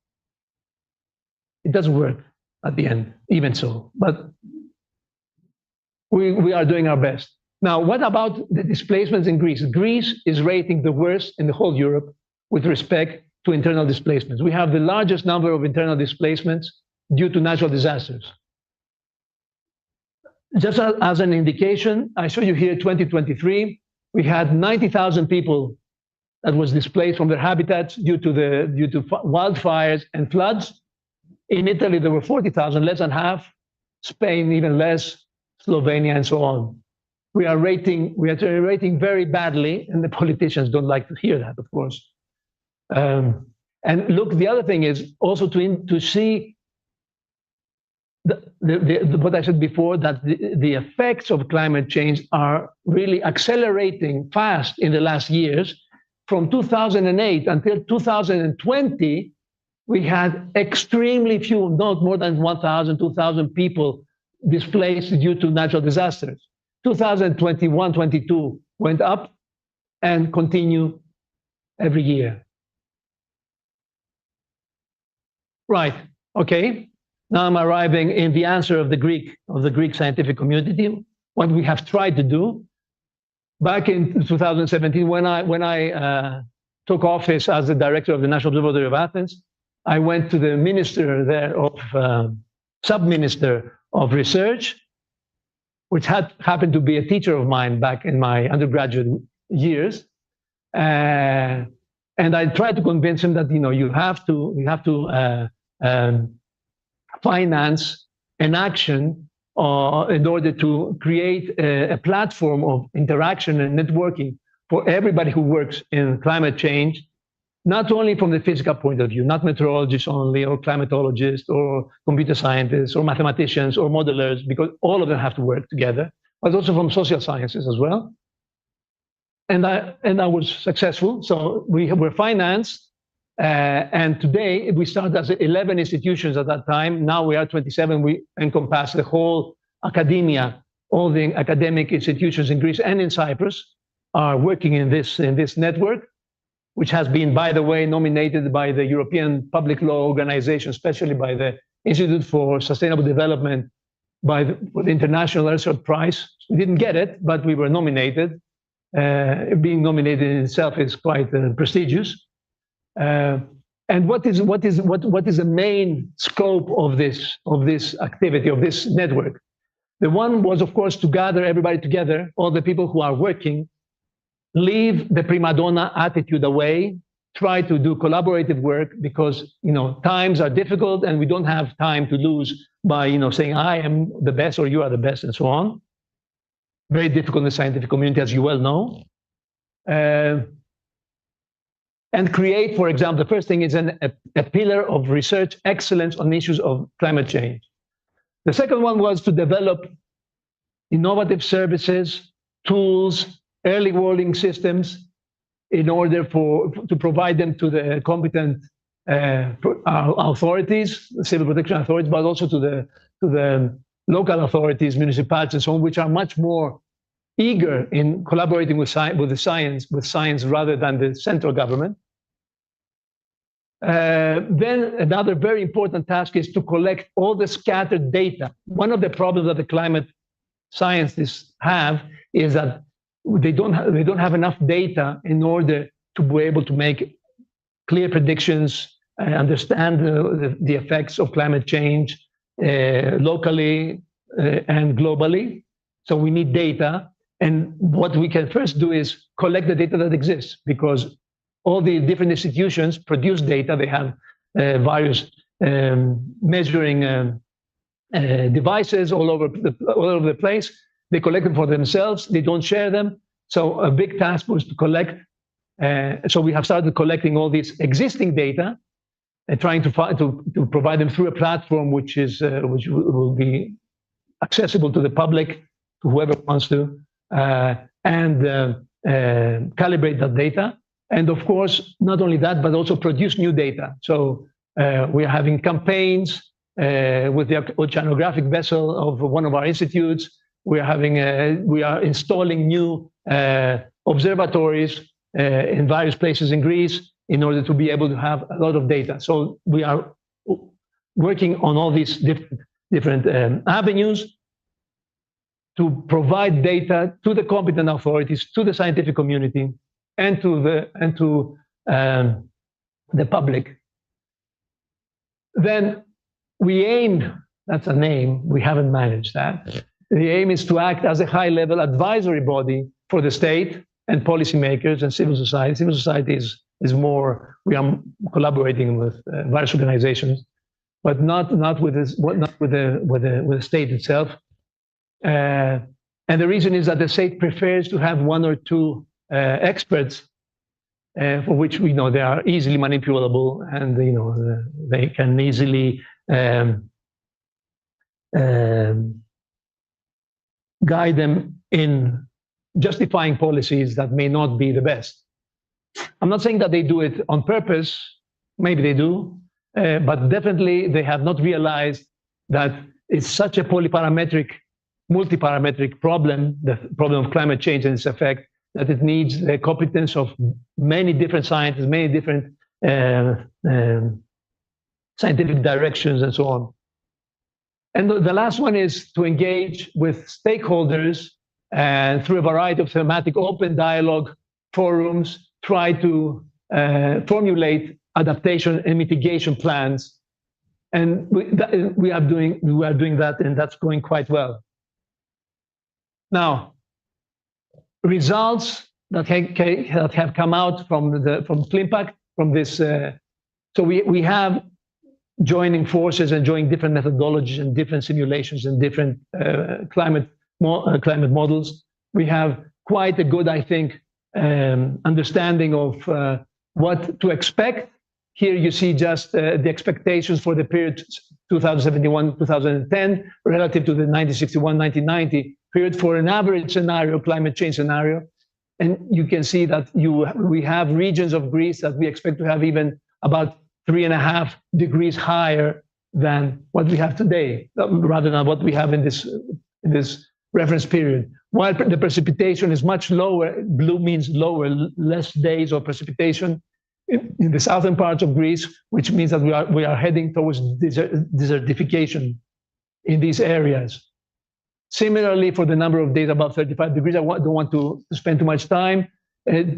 It doesn't work at the end, even so, but we are doing our best. Now, what about the displacements in Greece? Greece is rating the worst in the whole Europe with respect to internal displacements. We have the largest number of internal displacements due to natural disasters. Just as an indication, I show you here 2023, we had 90,000 people that was displaced from their habitats due to wildfires and floods. In Italy, there were 40,000, less than half. Spain, even less. Slovenia, and so on. we are rating very badly, and the politicians don't like to hear that, of course. And look, the other thing is also to see what I said before, that the effects of climate change are really accelerating fast in the last years. From 2008 until 2020, we had extremely few, not more than 1,000, 2,000 people displaced due to natural disasters. 2021, 22 went up and continue every year. Right, okay. Now I'm arriving in the answer of the Greek scientific community. What we have tried to do back in 2017, when I took office as the director of the National Observatory of Athens, I went to the minister there sub-minister of research, which happened to be a teacher of mine back in my undergraduate years, and I tried to convince him that you have to finance an action in order to create a platform of interaction and networking for everybody who works in climate change, not only from the physical point of view, not meteorologists only, or climatologists, or computer scientists, or mathematicians, or modelers, because all of them have to work together, but also from social sciences as well. And I was successful. So we were financed. And today we started as 11 institutions at that time. Now we are 27. We encompass the whole academia. All the academic institutions in Greece and in Cyprus are working in this network, which has been, by the way, nominated by the European Public Law Organization, especially by the Institute for Sustainable Development, for the International Earth Prize. We didn't get it, but we were nominated. Being nominated in itself is quite prestigious. And what is the main scope of this activity, of this network? The one was, of course, to gather everybody together, all the people who are working, leave the prima donna attitude away, try to do collaborative work, because times are difficult and we don't have time to lose by saying I am the best or you are the best and so on. Very difficult in the scientific community, as you well know. And create, for example, the first thing is a pillar of research excellence on issues of climate change. The second one was to develop innovative services, tools, early warning systems, in order to provide them to the competent authorities, civil protection authorities, but also to the local authorities, municipalities, and so on, which are much more eager in collaborating with science rather than the central government. Then another very important task is to collect all the scattered data. One of the problems that the climate scientists have is that they don't have enough data in order to be able to make clear predictions and understand the effects of climate change locally and globally. So we need data. And what we can first do is collect the data that exists, because all the different institutions produce data. They have various measuring devices all over the place. They collect them for themselves. They don't share them. So a big task was to collect. So we have started collecting all these existing data and trying to provide them through a platform which will be accessible to the public, to whoever wants to, and calibrate that data. And of course, not only that, but also produce new data. So we are having campaigns with the oceanographic vessel of one of our institutes. We are installing new observatories in various places in Greece in order to be able to have a lot of data. So we are working on all these different avenues to provide data to the competent authorities, to the scientific community, and to the public. Then we aimed, that's a name, we haven't managed that. The aim is to act as a high-level advisory body for the state and policymakers and civil society. Civil society is more, we are collaborating with various organizations, but not with the state itself. And the reason is that the state prefers to have one or two experts for which we know they are easily manipulable, and they can easily guide them in justifying policies that may not be the best. I'm not saying that they do it on purpose. Maybe they do, but definitely they have not realized that it's such a multi-parametric problem, the problem of climate change and its effect, that it needs the competence of many different scientists, many different scientific directions, and so on. And the last one is to engage with stakeholders and through a variety of thematic open dialogue forums, try to formulate adaptation and mitigation plans. And we are doing that, and that's going quite well. Now, results that have come out from ClimPact, from this. So we have joining forces and joining different methodologies and different simulations and different climate models. We have quite a good, I think, understanding of what to expect. Here you see just the expectations for the period 2071-2010 relative to the 1961-1990 period for an average scenario, climate change scenario. And you can see that we have regions of Greece that we expect to have even about 3.5 degrees higher than what we have today, rather than what we have in this reference period. While the precipitation is much lower, blue means lower, less days of precipitation in the southern parts of Greece, which means that we are heading towards desertification in these areas. Similarly, for the number of days above 35 degrees, I don't want to spend too much time.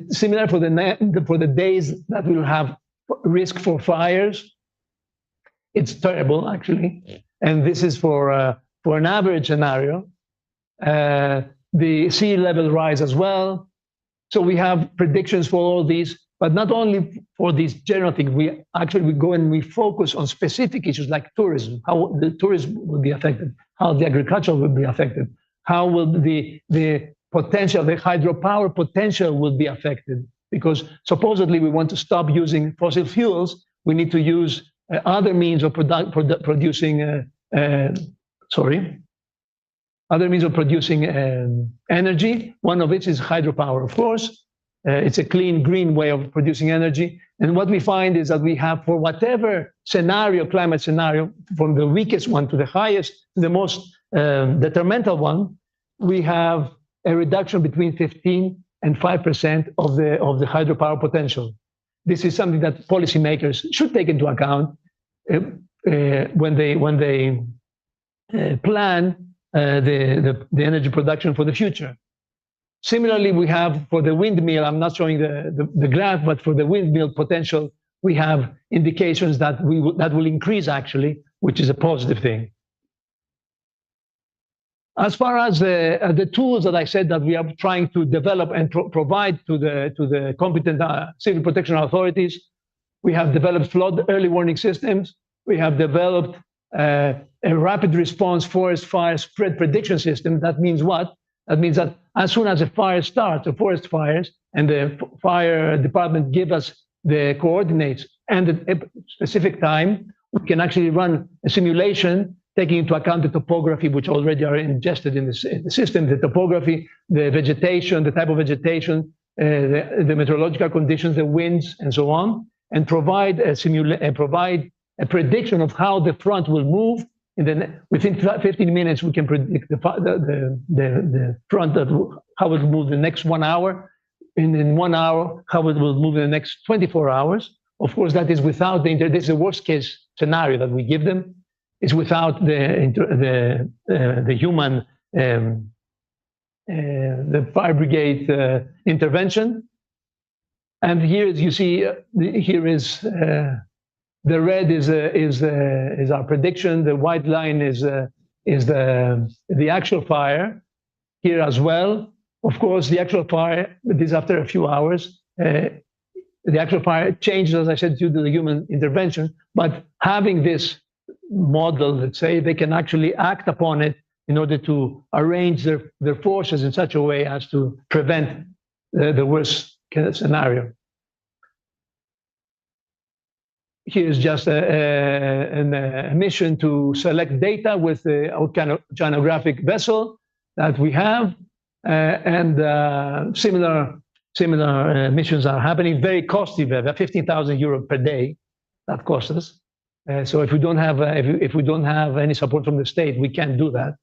Similar for the days that we will have risk for fires. It's terrible, actually. And this is for an average scenario. The sea level rise as well. So we have predictions for all these, but not only for these general things. We go and we focus on specific issues like tourism, how the tourism will be affected, how the agriculture will be affected, how will the potential, the hydropower potential will be affected. Because supposedly we want to stop using fossil fuels, we need to use other means of producing energy. One of which is hydropower, of course. It's a clean, green way of producing energy. And what we find is that we have, for whatever scenario, climate scenario, from the weakest one to the highest, the most detrimental one, we have a reduction between 15 and 5% of the hydropower potential. This is something that policymakers should take into account when they plan the energy production for the future. Similarly, we have for the windmill, I'm not showing the graph, but for the windmill potential, we have indications that will increase actually, which is a positive thing. As far as the tools that I said that we are trying to develop and provide to the competent civil protection authorities, we have developed flood early warning systems. We have developed a rapid response forest fire spread prediction system. That means what? That means that as soon as a fire starts, the forest fires, and the fire department give us the coordinates and the specific time, we can actually run a simulation taking into account the topography, which already are ingested in the system, the topography, the vegetation, the type of vegetation, the meteorological conditions, the winds, and so on, and provide a prediction of how the front will move. Within 15 minutes, we can predict the front, how it will move the next 1 hour, and in 1 hour, how it will move in the next 24 hours. Of course, that is without this is the worst case scenario that we give them. It's without the human, the fire brigade intervention. And here, as you see, here is the red is our prediction. The white line is the actual fire. Here as well, of course, the actual fire. This is after a few hours. The actual fire changes, as I said, due to the human intervention. But having this model, let's say, they can actually act upon it in order to arrange their forces in such a way as to prevent the worst scenario. Here's just a mission to select data with the oceanographic vessel that we have, and similar missions are happening. Very costly, 15,000 euros per day. That costs us. So if we don't have any support from the state, we can't do that.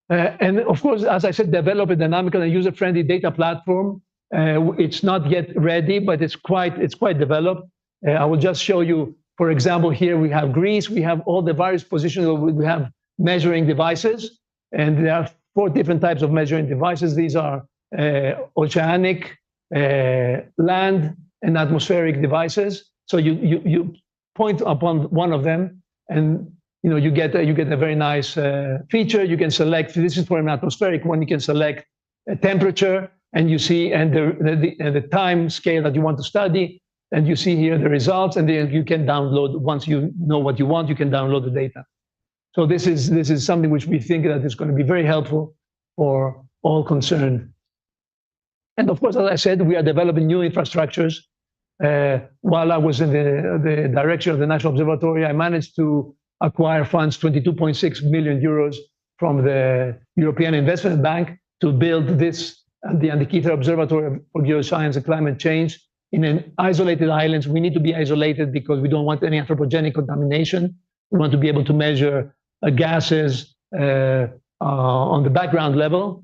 And of course, as I said, develop a dynamical and user-friendly data platform. It's not yet ready, but it's quite developed. I will just show you, for example, here we have Greece. We have all the various positions. We have measuring devices, and there are 4 different types of measuring devices. These are oceanic, land, and atmospheric devices. So you point upon one of them, and you get a very nice feature. You can select. This is for an atmospheric one. You can select a temperature, and you see the time scale that you want to study, and you see here the results, and then you can download. Once you know what you want, you can download the data. So this is something which we think that is going to be very helpful for all concerned. And of course, as I said, we are developing new infrastructures. While I was in the direction of the National Observatory, I managed to acquire funds, 22.6 million euros from the European Investment Bank to build this, the Antikythera Observatory for Geoscience and Climate Change in an isolated islands. We need to be isolated because we don't want any anthropogenic contamination. We want to be able to measure gases on the background level.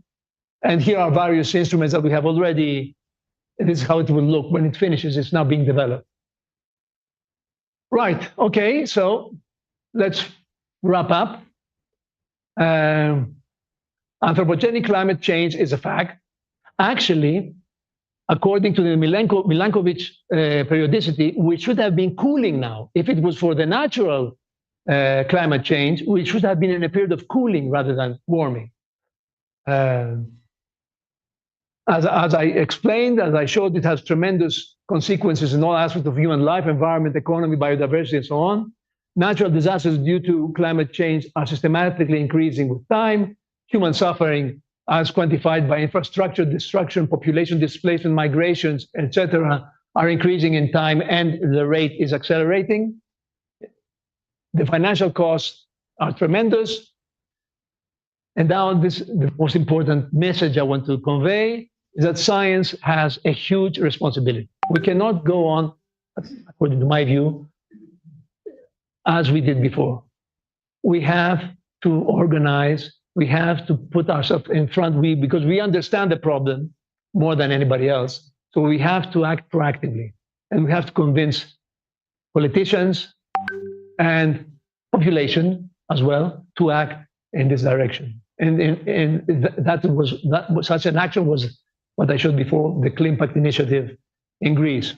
And here are various instruments that we have already. This is how it will look when it finishes. It's now being developed. Right, okay, so let's wrap up. Anthropogenic climate change is a fact. Actually, according to the Milankovitch periodicity, we should have been cooling now. If it was for the natural climate change, we should have been in a period of cooling rather than warming. As I explained, as I showed, it has tremendous consequences in all aspects of human life, environment, economy, biodiversity, and so on. Natural disasters due to climate change are systematically increasing with time. Human suffering, as quantified by infrastructure destruction, population displacement, migrations, etc., are increasing in time, and the rate is accelerating. The financial costs are tremendous. And now the most important message I want to convey is that science has a huge responsibility. We cannot go on, according to my view, as we did before. We have to organize, we have to put ourselves in front, because we understand the problem more than anybody else. So we have to act proactively, and we have to convince politicians and population as well to act in this direction. And such an action was what I showed before, the Klimpact initiative in Greece.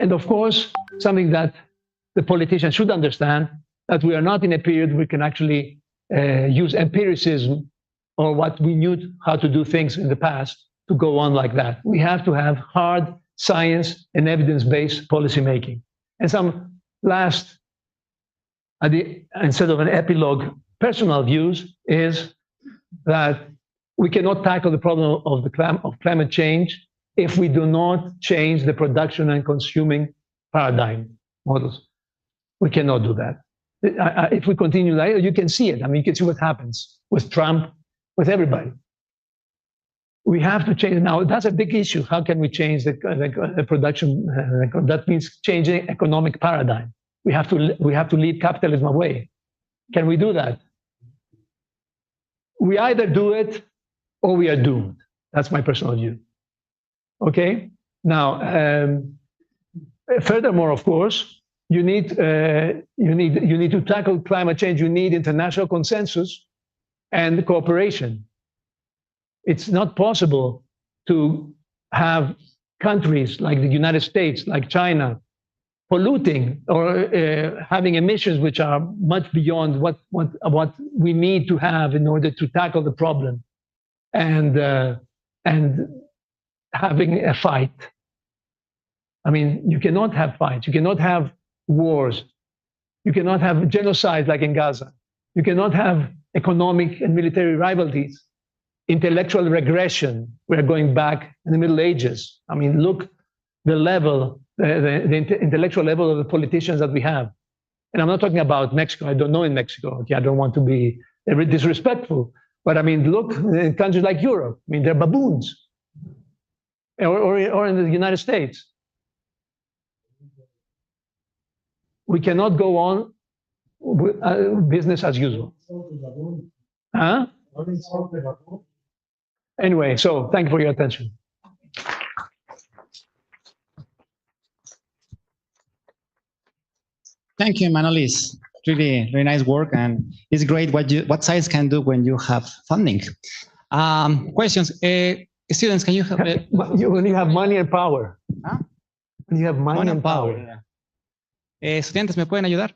And of course, something that the politicians should understand, that we are not in a period we can actually use empiricism or what we knew how to do things in the past to go on like that. We have to have hard science and evidence-based policymaking. And some last, instead of an epilogue, personal views is that we cannot tackle the problem of climate change if we do not change the production and consuming paradigm models. We cannot do that. If we continue like, you can see it. I mean, you can see what happens with Trump, with everybody. We have to change. Now, that's a big issue. How can we change the production? That means changing economic paradigm. We have to lead capitalism away. Can we do that? We either do it or we are doomed. That's my personal view. Okay. Now, furthermore, of course, you need to tackle climate change. You need international consensus and cooperation. It's not possible to have countries like the United States, like China, polluting or having emissions which are much beyond what we need to have in order to tackle the problem, and having a fight. I mean, you cannot have fights. You cannot have wars. You cannot have genocide like in Gaza. You cannot have economic and military rivalries, intellectual regression. We're going back in the Middle Ages. I mean, look the level, the intellectual level of the politicians that we have. And I'm not talking about Mexico. I don't know in Mexico. Okay, I don't want to be disrespectful. But I mean, look in countries like Europe. I mean, they're baboons. Or in the United States. We cannot go on with business as usual. Huh? Anyway, so thank you for your attention. Thank you, Manolis. Really, really nice work, and it's great what science can do when you have funding. Questions? Students, can you help? When you have money and power. ¿Ah? When you have money and power. Estudiantes, ¿me pueden ayudar?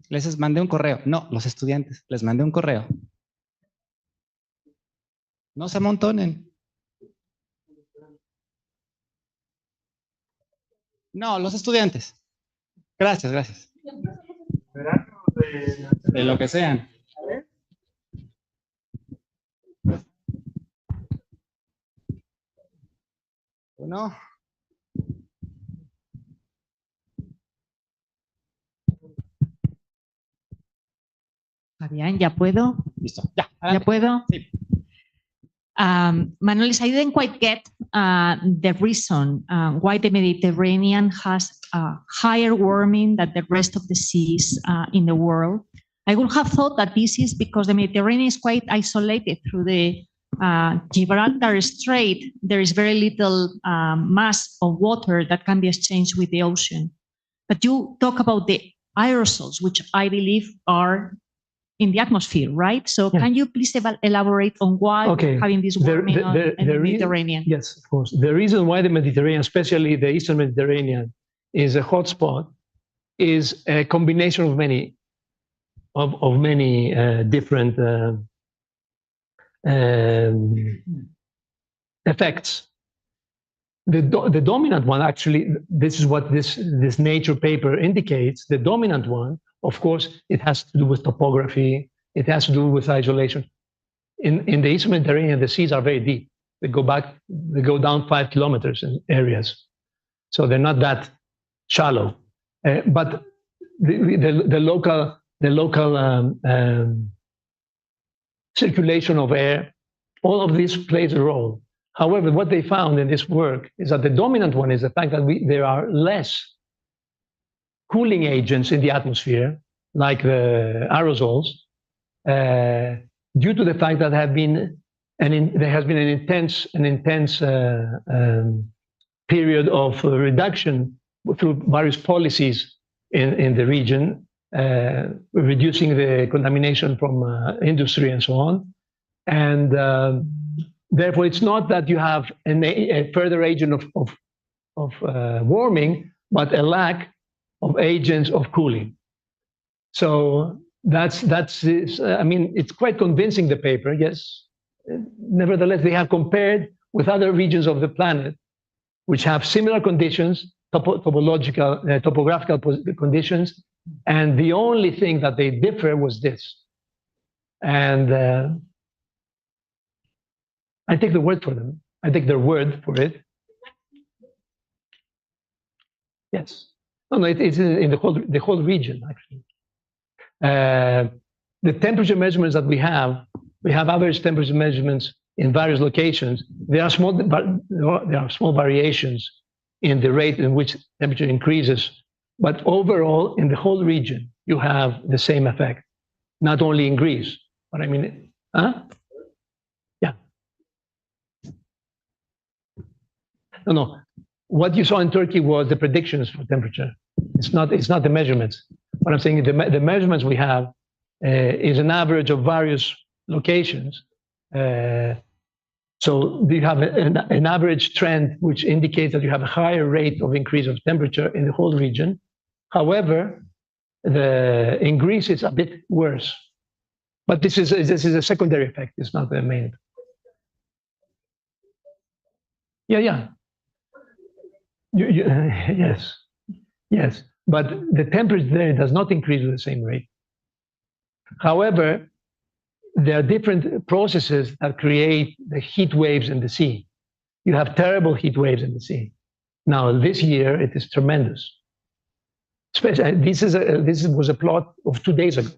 Les mandé un correo. No, los estudiantes, les mandé un correo. No se amontonen. No, los estudiantes. Gracias, gracias. De lo que sean. Uno. Fabián, ¿ya puedo? Listo. Ya. ¿Ya puedo? Sí. Manolis, I didn't quite get the reason why the Mediterranean has higher warming than the rest of the seas in the world. I would have thought that this is because the Mediterranean is quite isolated through the Gibraltar Strait. There is very little mass of water that can be exchanged with the ocean. But you talk about the aerosols, which I believe are in the atmosphere, right? So yeah. Can you please elaborate on why we're having this warming in the Mediterranean? Yes, of course. The reason why the Mediterranean, especially the Eastern Mediterranean, is a hotspot is a combination of many different effects. The dominant one, actually, this is what this Nature paper indicates. The dominant one, of course, it has to do with topography. It has to do with isolation. In the Eastern Mediterranean, the seas are very deep. They go down 5 kilometers in areas. So they're not that shallow. But the local circulation of air, all of this plays a role. However, what they found in this work is that the dominant one is the fact that there are less cooling agents in the atmosphere, like the aerosols, due to the fact that there has been an intense period of reduction through various policies in the region, reducing the contamination from industry and so on. And therefore, it's not that you have a further agent of warming, but a lack of agents of cooling. So that's I mean, it's quite convincing, the paper, yes. Nevertheless, they have compared with other regions of the planet, which have similar conditions, topographical conditions, and the only thing that they differ was this. And I take the word for them. I take their word for it. Yes. No, it's in the whole region, actually. The temperature measurements that we have average temperature measurements in various locations. There are small variations in the rate in which temperature increases, but overall, in the whole region, you have the same effect. Not only in Greece, but I mean, yeah. No. What you saw in Turkey was the predictions for temperature. It's not the measurements. What I'm saying is the measurements we have is an average of various locations. So you have an average trend which indicates that you have a higher rate of increase of temperature in the whole region. However, in Greece it's a bit worse. But this is a secondary effect. It's not the main. Yeah. Yes. But the temperature there does not increase with the same rate. However, there are different processes that create the heat waves in the sea. You have terrible heat waves in the sea. Now, this year, it is tremendous. Especially, this was a plot of 2 days ago.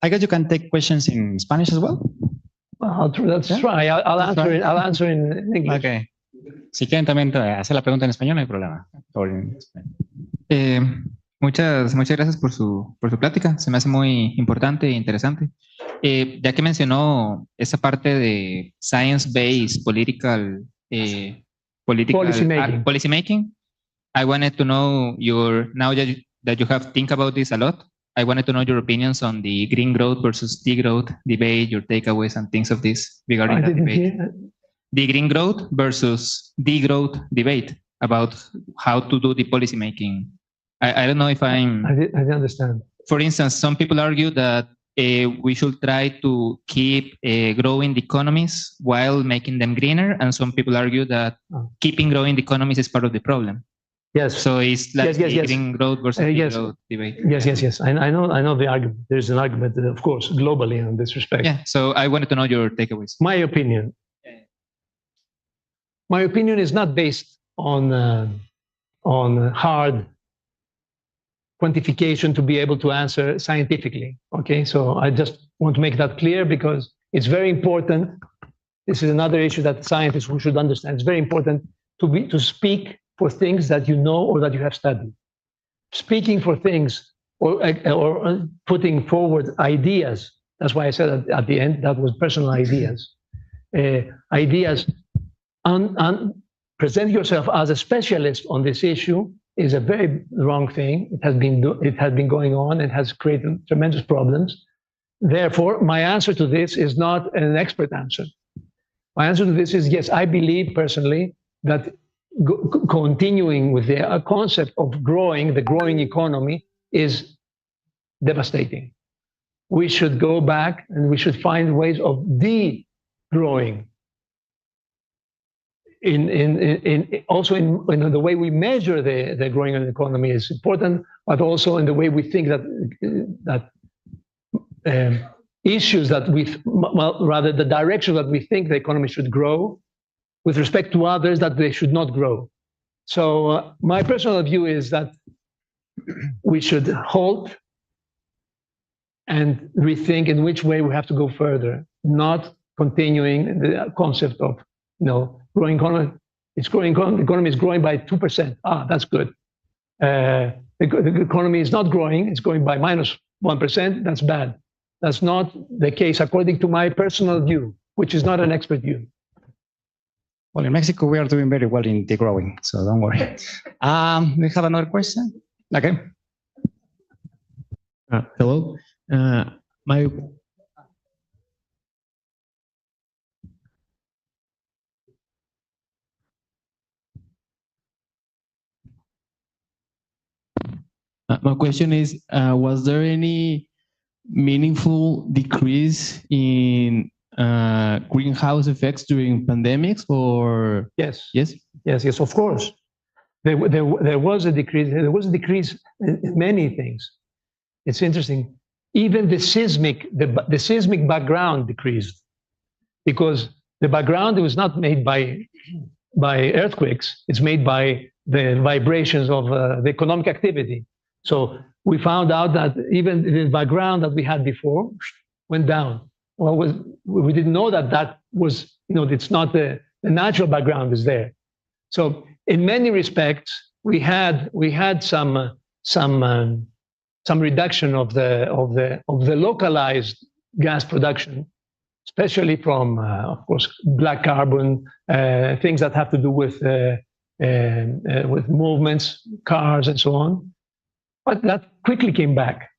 I guess you can take questions in Spanish as well. Well, let's try. I'll answer in English. Okay. Si quieren también hacer la pregunta en español, no hay problema. Muchas gracias por su plática. Se me hace muy importante e interesante. Ya que mencionó esa parte de science-based policy making, I wanted to know now that you have think about this a lot, I wanted to know your opinions on the green growth versus degrowth debate, your takeaways and things of this regarding that debate. The green growth versus degrowth debate about how to do the policy making. I don't know if I didn't understand. For instance, some people argue that we should try to keep growing the economies while making them greener, and some people argue that keeping growing the economies is part of the problem. Yes. So it's like green growth versus degrowth debate. Yes. I know the argument. There's an argument, of course, globally in this respect. Yeah. So I wanted to know your takeaways. My opinion is not based on hard quantification to be able to answer scientifically. Okay, so I just want to make that clear because it's very important. This is another issue that scientists should understand. It's very important to speak for things that you know or that you have studied. Speaking for things or putting forward ideas. That's why I said at the end that was personal ideas. Present yourself as a specialist on this issue is a very wrong thing. It has been going on and has created tremendous problems. Therefore, my answer to this is not an expert answer. My answer to this is yes, I believe personally that continuing with the concept of the growing economy is devastating. We should go back and we should find ways of de-growing. Also in the way we measure the growing of the economy is important, but also in the way we think that issues that rather the direction that we think the economy should grow with respect to others that they should not grow. So my personal view is that we should halt and rethink in which way we have to go further, not continuing the concept of growing economy. It's growing. The economy is growing by 2%. That's good. The economy is not growing. It's growing by -1%. That's bad. That's not the case according to my personal view, which is not an expert view. Well, in Mexico, we are doing very well in degrowing, so don't worry. We have another question. Okay. Hello. My question is, was there any meaningful decrease in greenhouse effects during pandemics or? Yes, of course. There was a decrease. There was a decrease in many things. It's interesting. Even the seismic background decreased because the background was not made by earthquakes. It's made by the vibrations of the economic activity. So we found out that even the background that we had before went down. Well, we didn't know that was, it's not the natural background is there. So in many respects, we had some reduction of the localized gas production, especially from, of course, black carbon, things that have to do with movements, cars, and so on. But that quickly came back.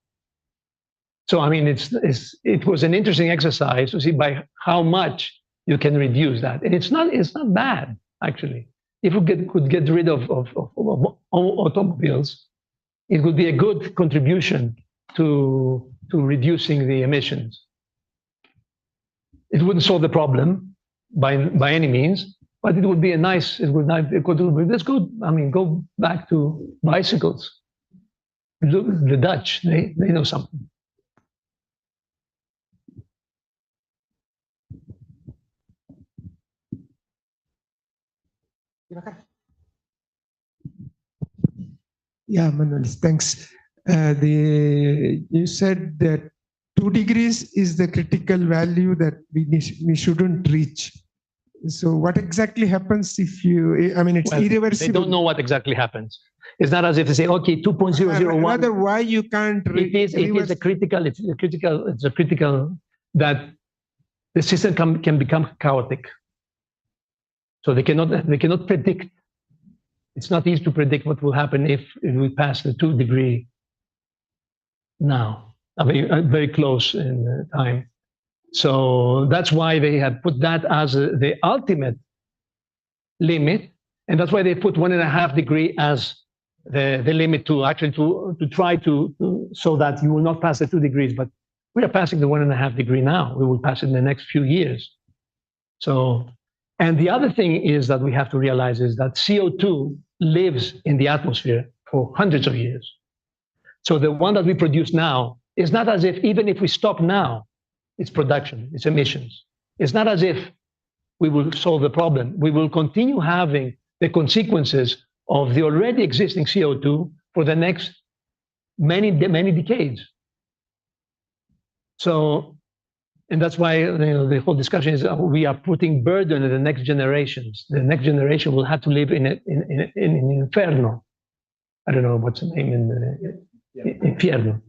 So I mean, it was an interesting exercise to see by how much you can reduce that, and it's not bad actually. If we could get rid of automobiles, it would be a good contribution to reducing the emissions. It wouldn't solve the problem by any means, but it would be let's go. I mean, go back to bicycles. the Dutch, they know something. Yeah, Manolis, thanks. You said that 2 degrees is the critical value that we shouldn't reach. So what exactly happens if you, I mean, it's irreversible. They don't know what exactly happens. It's not as if they say, okay, 2.001. Rather, why you can't it is a critical that the system can become chaotic. So they cannot predict. It's not easy to predict what will happen if we pass the 2 degree now. I mean, very close in time. So that's why they have put that as the ultimate limit, and that's why they put 1.5 degree as the limit to actually to try to so that you will not pass the 2 degrees. But we are passing the 1.5 degree now. We will pass it in the next few years. So, and the other thing is that we have to realize is that CO2 lives in the atmosphere for hundreds of years. So the one that we produce now is not as if, even if we stop now, its production, its emissions. It's not as if we will solve the problem. We will continue having the consequences of the already existing CO2 for the next many decades. So, and that's why the whole discussion is we are putting burden on the next generations. The next generation will have to live in an inferno. I don't know what's the name in infierno.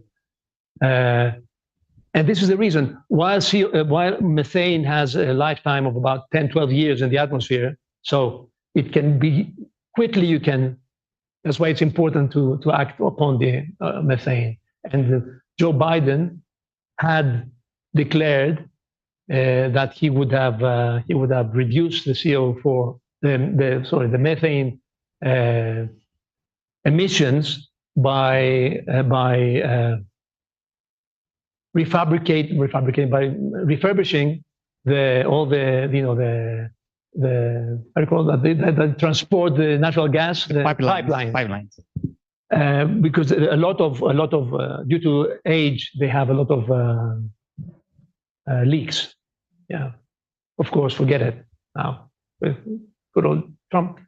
And this is the reason, while methane has a lifetime of about 10, 12 years in the atmosphere, so it can be, quickly that's why it's important to act upon the methane. And Joe Biden had declared that he would have reduced the CO4, the methane emissions by refurbishing all the how do you call that, transport the natural gas, the pipelines. Because a lot of due to age, they have a lot of leaks. Yeah, of course, forget it now with good old Trump.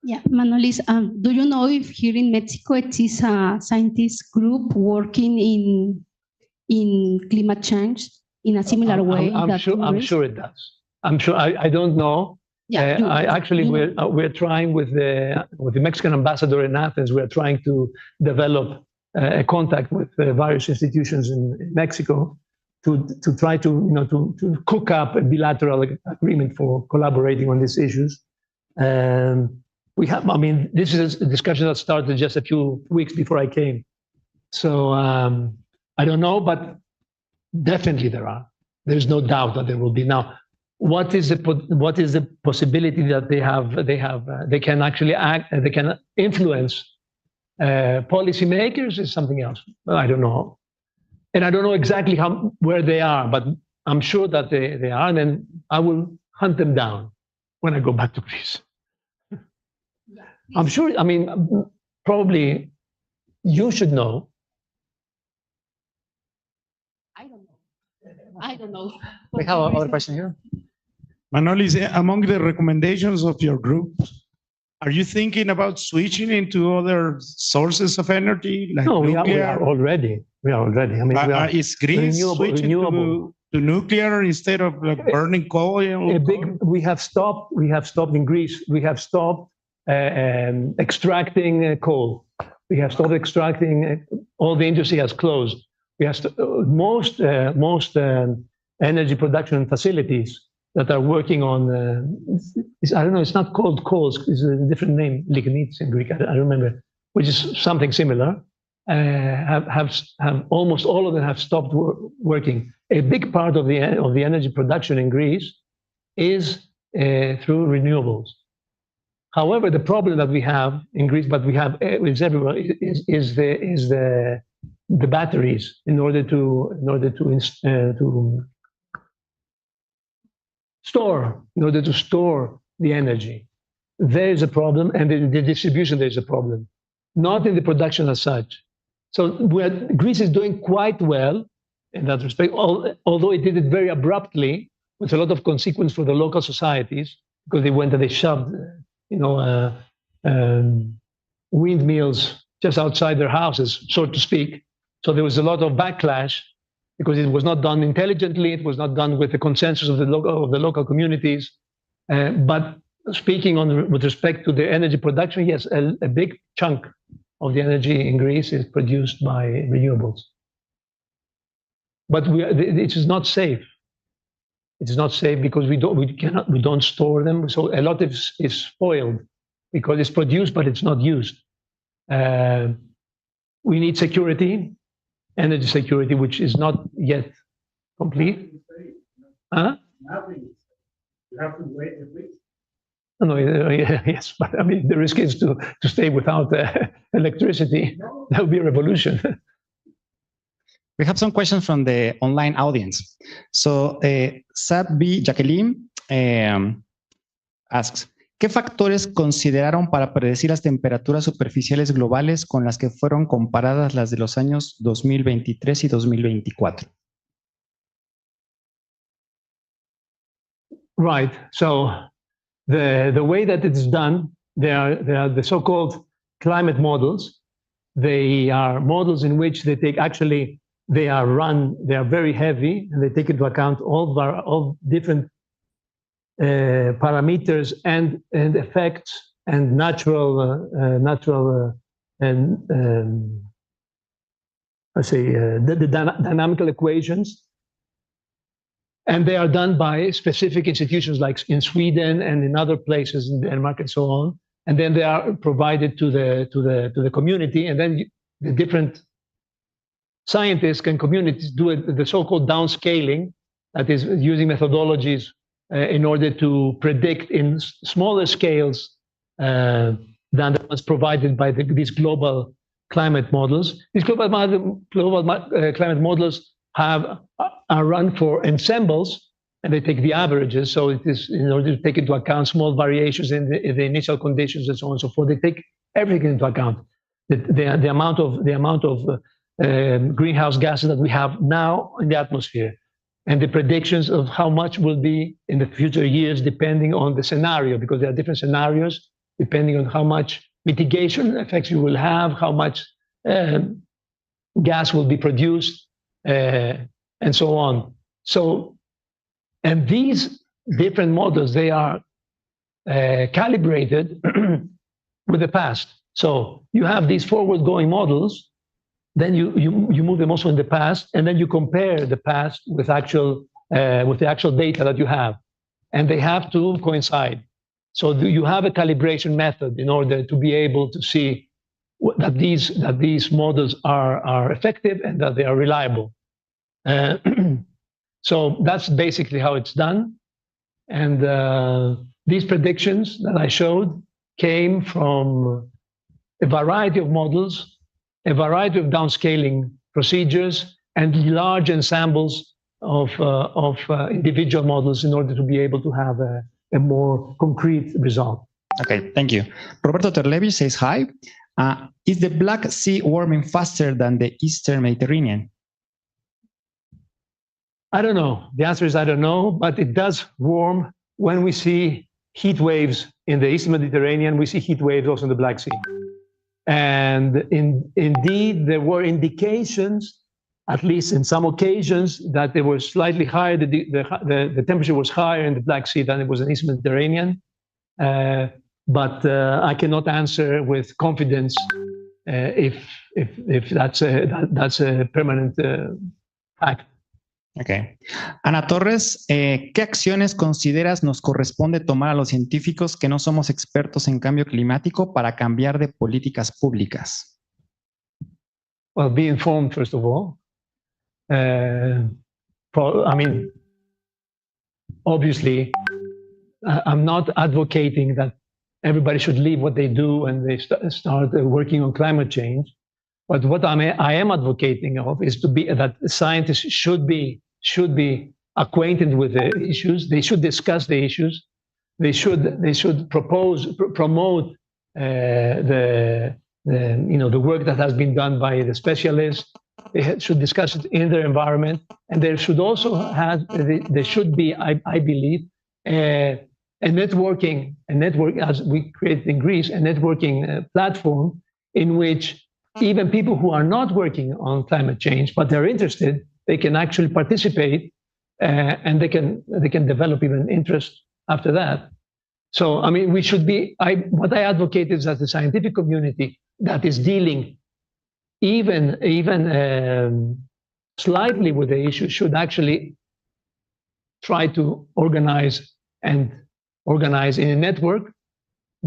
Yeah, Manolis, do you know if here in Mexico it is a scientist group working in climate change in a similar way? I'm sure it does. I'm sure. I don't know. Yeah, we're trying with the Mexican ambassador in Athens. We're trying to develop a contact with various institutions in Mexico to try to cook up a bilateral agreement for collaborating on these issues. We have. I mean, this is a discussion that started just a few weeks before I came. So I don't know, but definitely there's no doubt that there will be. Now, what is the possibility that they can actually act, they can influence policymakers is something else. I don't know, and I don't know exactly where they are, but I'm sure that they are, and then I will hunt them down when I go back to Greece. I'm sure. I mean, probably you should know. I don't know. We have another question here. Manolis, among the recommendations of your group, are you thinking about switching into other sources of energy? Like no, nuclear? we are already. I mean, is Greece switching to nuclear instead of burning coal? We have stopped in Greece. We have stopped extracting coal. We have stopped extracting. All the industry has closed. We have most energy production facilities that are working on. I don't know. It's not called coals. It's a different name, lignites in Greek. I don't remember, which is something similar. Have almost all of them have stopped working. A big part of the energy production in Greece is through renewables. However, the problem that we have in Greece, but we have is everywhere, is the batteries in order to store the energy. There is a problem, and in the distribution there is a problem. not in the production as such. So Greece is doing quite well in that respect, although it did it very abruptly, with a lot of consequence for the local societies, because they went and they shoved, windmills just outside their houses, so to speak. So there was a lot of backlash because it was not done intelligently. It was not done with the consensus of the local communities. But speaking with respect to the energy production, yes, a big chunk of the energy in Greece is produced by renewables. But it is not safe. It is not safe because we don't store them. So a lot is spoiled because it's produced, but it's not used. We need security, energy security, which is not yet complete. Huh? You have to wait a week. No, yes, but I mean, the risk is to stay without electricity. That would be a revolution. We have some questions from the online audience. So, Sabbi Jacqueline asks, ¿qué factores consideraron para predecir las temperaturas superficiales globales con las que fueron comparadas las de los años 2023 y 2024? Right. So the way that it's done, they are the so-called climate models. They are models in which they take they are very heavy, and they take into account all different parameters and effects and natural dynamical equations. And they are done by specific institutions like in Sweden and in other places in Denmark and so on. And then they are provided to the community, and then the different scientists and communities do the so-called downscaling, that is using methodologies in order to predict in smaller scales than the ones provided by these global climate models. These global climate models are run for ensembles, and they take the averages. So it is in order to take into account small variations in the initial conditions and so on and so forth. They take everything into account. The amount of greenhouse gases that we have now in the atmosphere, and the predictions of how much will be in the future years, depending on the scenario, because there are different scenarios depending on how much mitigation effects you will have, how much gas will be produced, and so on. So, and these different models, they are calibrated with the past. So you have these forward-going models, then you move them also in the past, and then you compare the past with the actual data that you have, and they have to coincide. So you have a calibration method in order to be able to see that these models are effective and that they are reliable. So that's basically how it's done. And these predictions that I showed came from a variety of models, a variety of downscaling procedures, and large ensembles of individual models in order to be able to have a more concrete result. Okay, thank you. Roberto Terlevi says hi. Is the Black Sea warming faster than the Eastern Mediterranean? I don't know. The answer is I don't know, but it does warm when we see heat waves in the Eastern Mediterranean. We see heat waves also in the Black Sea. And indeed, there were indications, at least in some occasions, that they were slightly higher. The temperature was higher in the Black Sea than it was in the Eastern Mediterranean. But I cannot answer with confidence if that's a permanent fact. Okay. Ana Torres, ¿qué acciones consideras nos corresponde tomar a los científicos que no somos expertos en cambio climático para cambiar de políticas públicas? Well, be informed, first of all. I mean, obviously, I'm not advocating that everybody should leave what they do and they start working on climate change. But what I am advocating of is that scientists should be acquainted with the issues. They should discuss the issues. They should promote the the work that has been done by the specialists. They should discuss it in their environment, and there should also there should be, I believe, a network as we created in Greece, a networking platform in which even people who are not working on climate change but they're interested, they can actually participate, and they can develop even interest after that. So, I mean, we should be. What I advocate is that the scientific community that is dealing even slightly with the issue should actually try to organize in a network,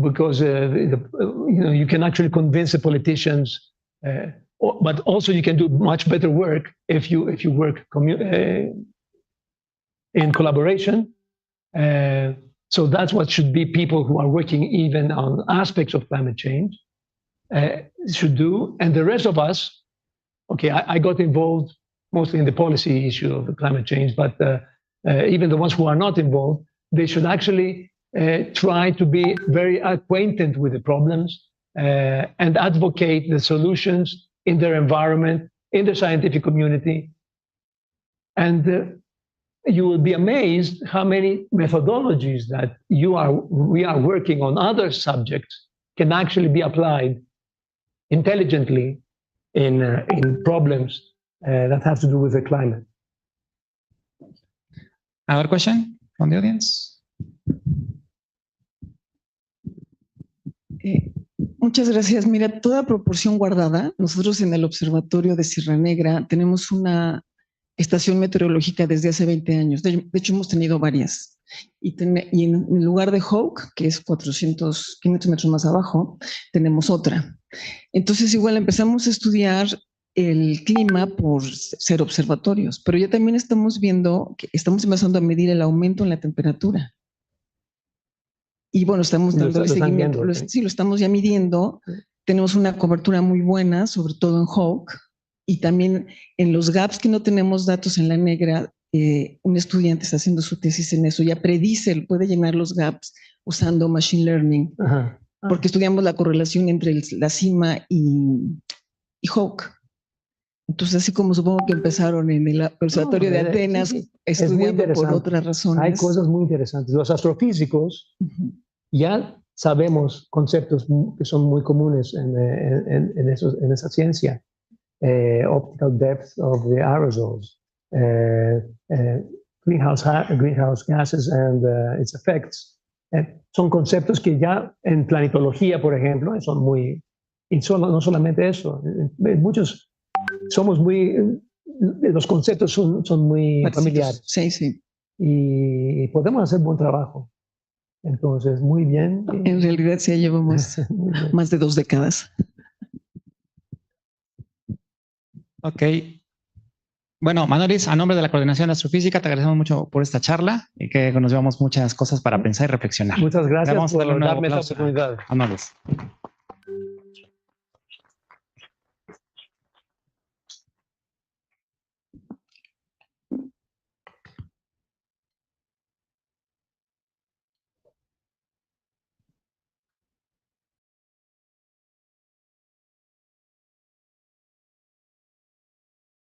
because you can actually convince the politicians, but also you can do much better work if you work in collaboration. So that's what should be people who are working even on aspects of climate change should do. And the rest of us, okay, I got involved mostly in the policy issue of the climate change, but even the ones who are not involved, they should actually try to be very acquainted with the problems and advocate the solutions in their environment, in the scientific community. And you will be amazed how many methodologies that we are working on other subjects can actually be applied intelligently in problems that have to do with the climate. Another question from the audience? Muchas gracias. Mira, toda proporción guardada, nosotros en el Observatorio de Sierra Negra tenemos una estación meteorológica desde hace 20 años. De hecho, hemos tenido varias. Y en lugar de Hawk, que es 500 metros más abajo, tenemos otra. Entonces, igual empezamos a estudiar el clima por ser observatorios, pero ya también estamos viendo que estamos empezando a medir el aumento en la temperatura. Y bueno, estamos dando seguimiento. Sí, lo estamos ya midiendo. Tenemos una cobertura muy buena, sobre todo en Hawk. Y también en los gaps que no tenemos datos en la negra, un estudiante está haciendo su tesis en eso, ya predice, puede llenar los gaps usando Machine Learning, porque estudiamos la correlación entre la cima y Hawk. Entonces, así como supongo que empezaron en el Observatorio de Atenas, estudiando por otras razones. Hay cosas muy interesantes. Los astrofísicos ya sabemos conceptos que son muy comunes en esa ciencia. Optical depth of the aerosols, greenhouse gases and its effects. Son conceptos que ya en planetología, por ejemplo, son muy, y no solamente eso, muchos somos muy, los conceptos son muy familiares. Sí, sí. Y podemos hacer buen trabajo. Entonces, muy bien. En realidad sí, llevamos más de 2 décadas. Ok. Bueno, Manolis, a nombre de la Coordinación de Astrofísica, te agradecemos mucho por esta charla y que nos llevamos muchas cosas para pensar y reflexionar. Muchas gracias por darme esta oportunidad. Manolis.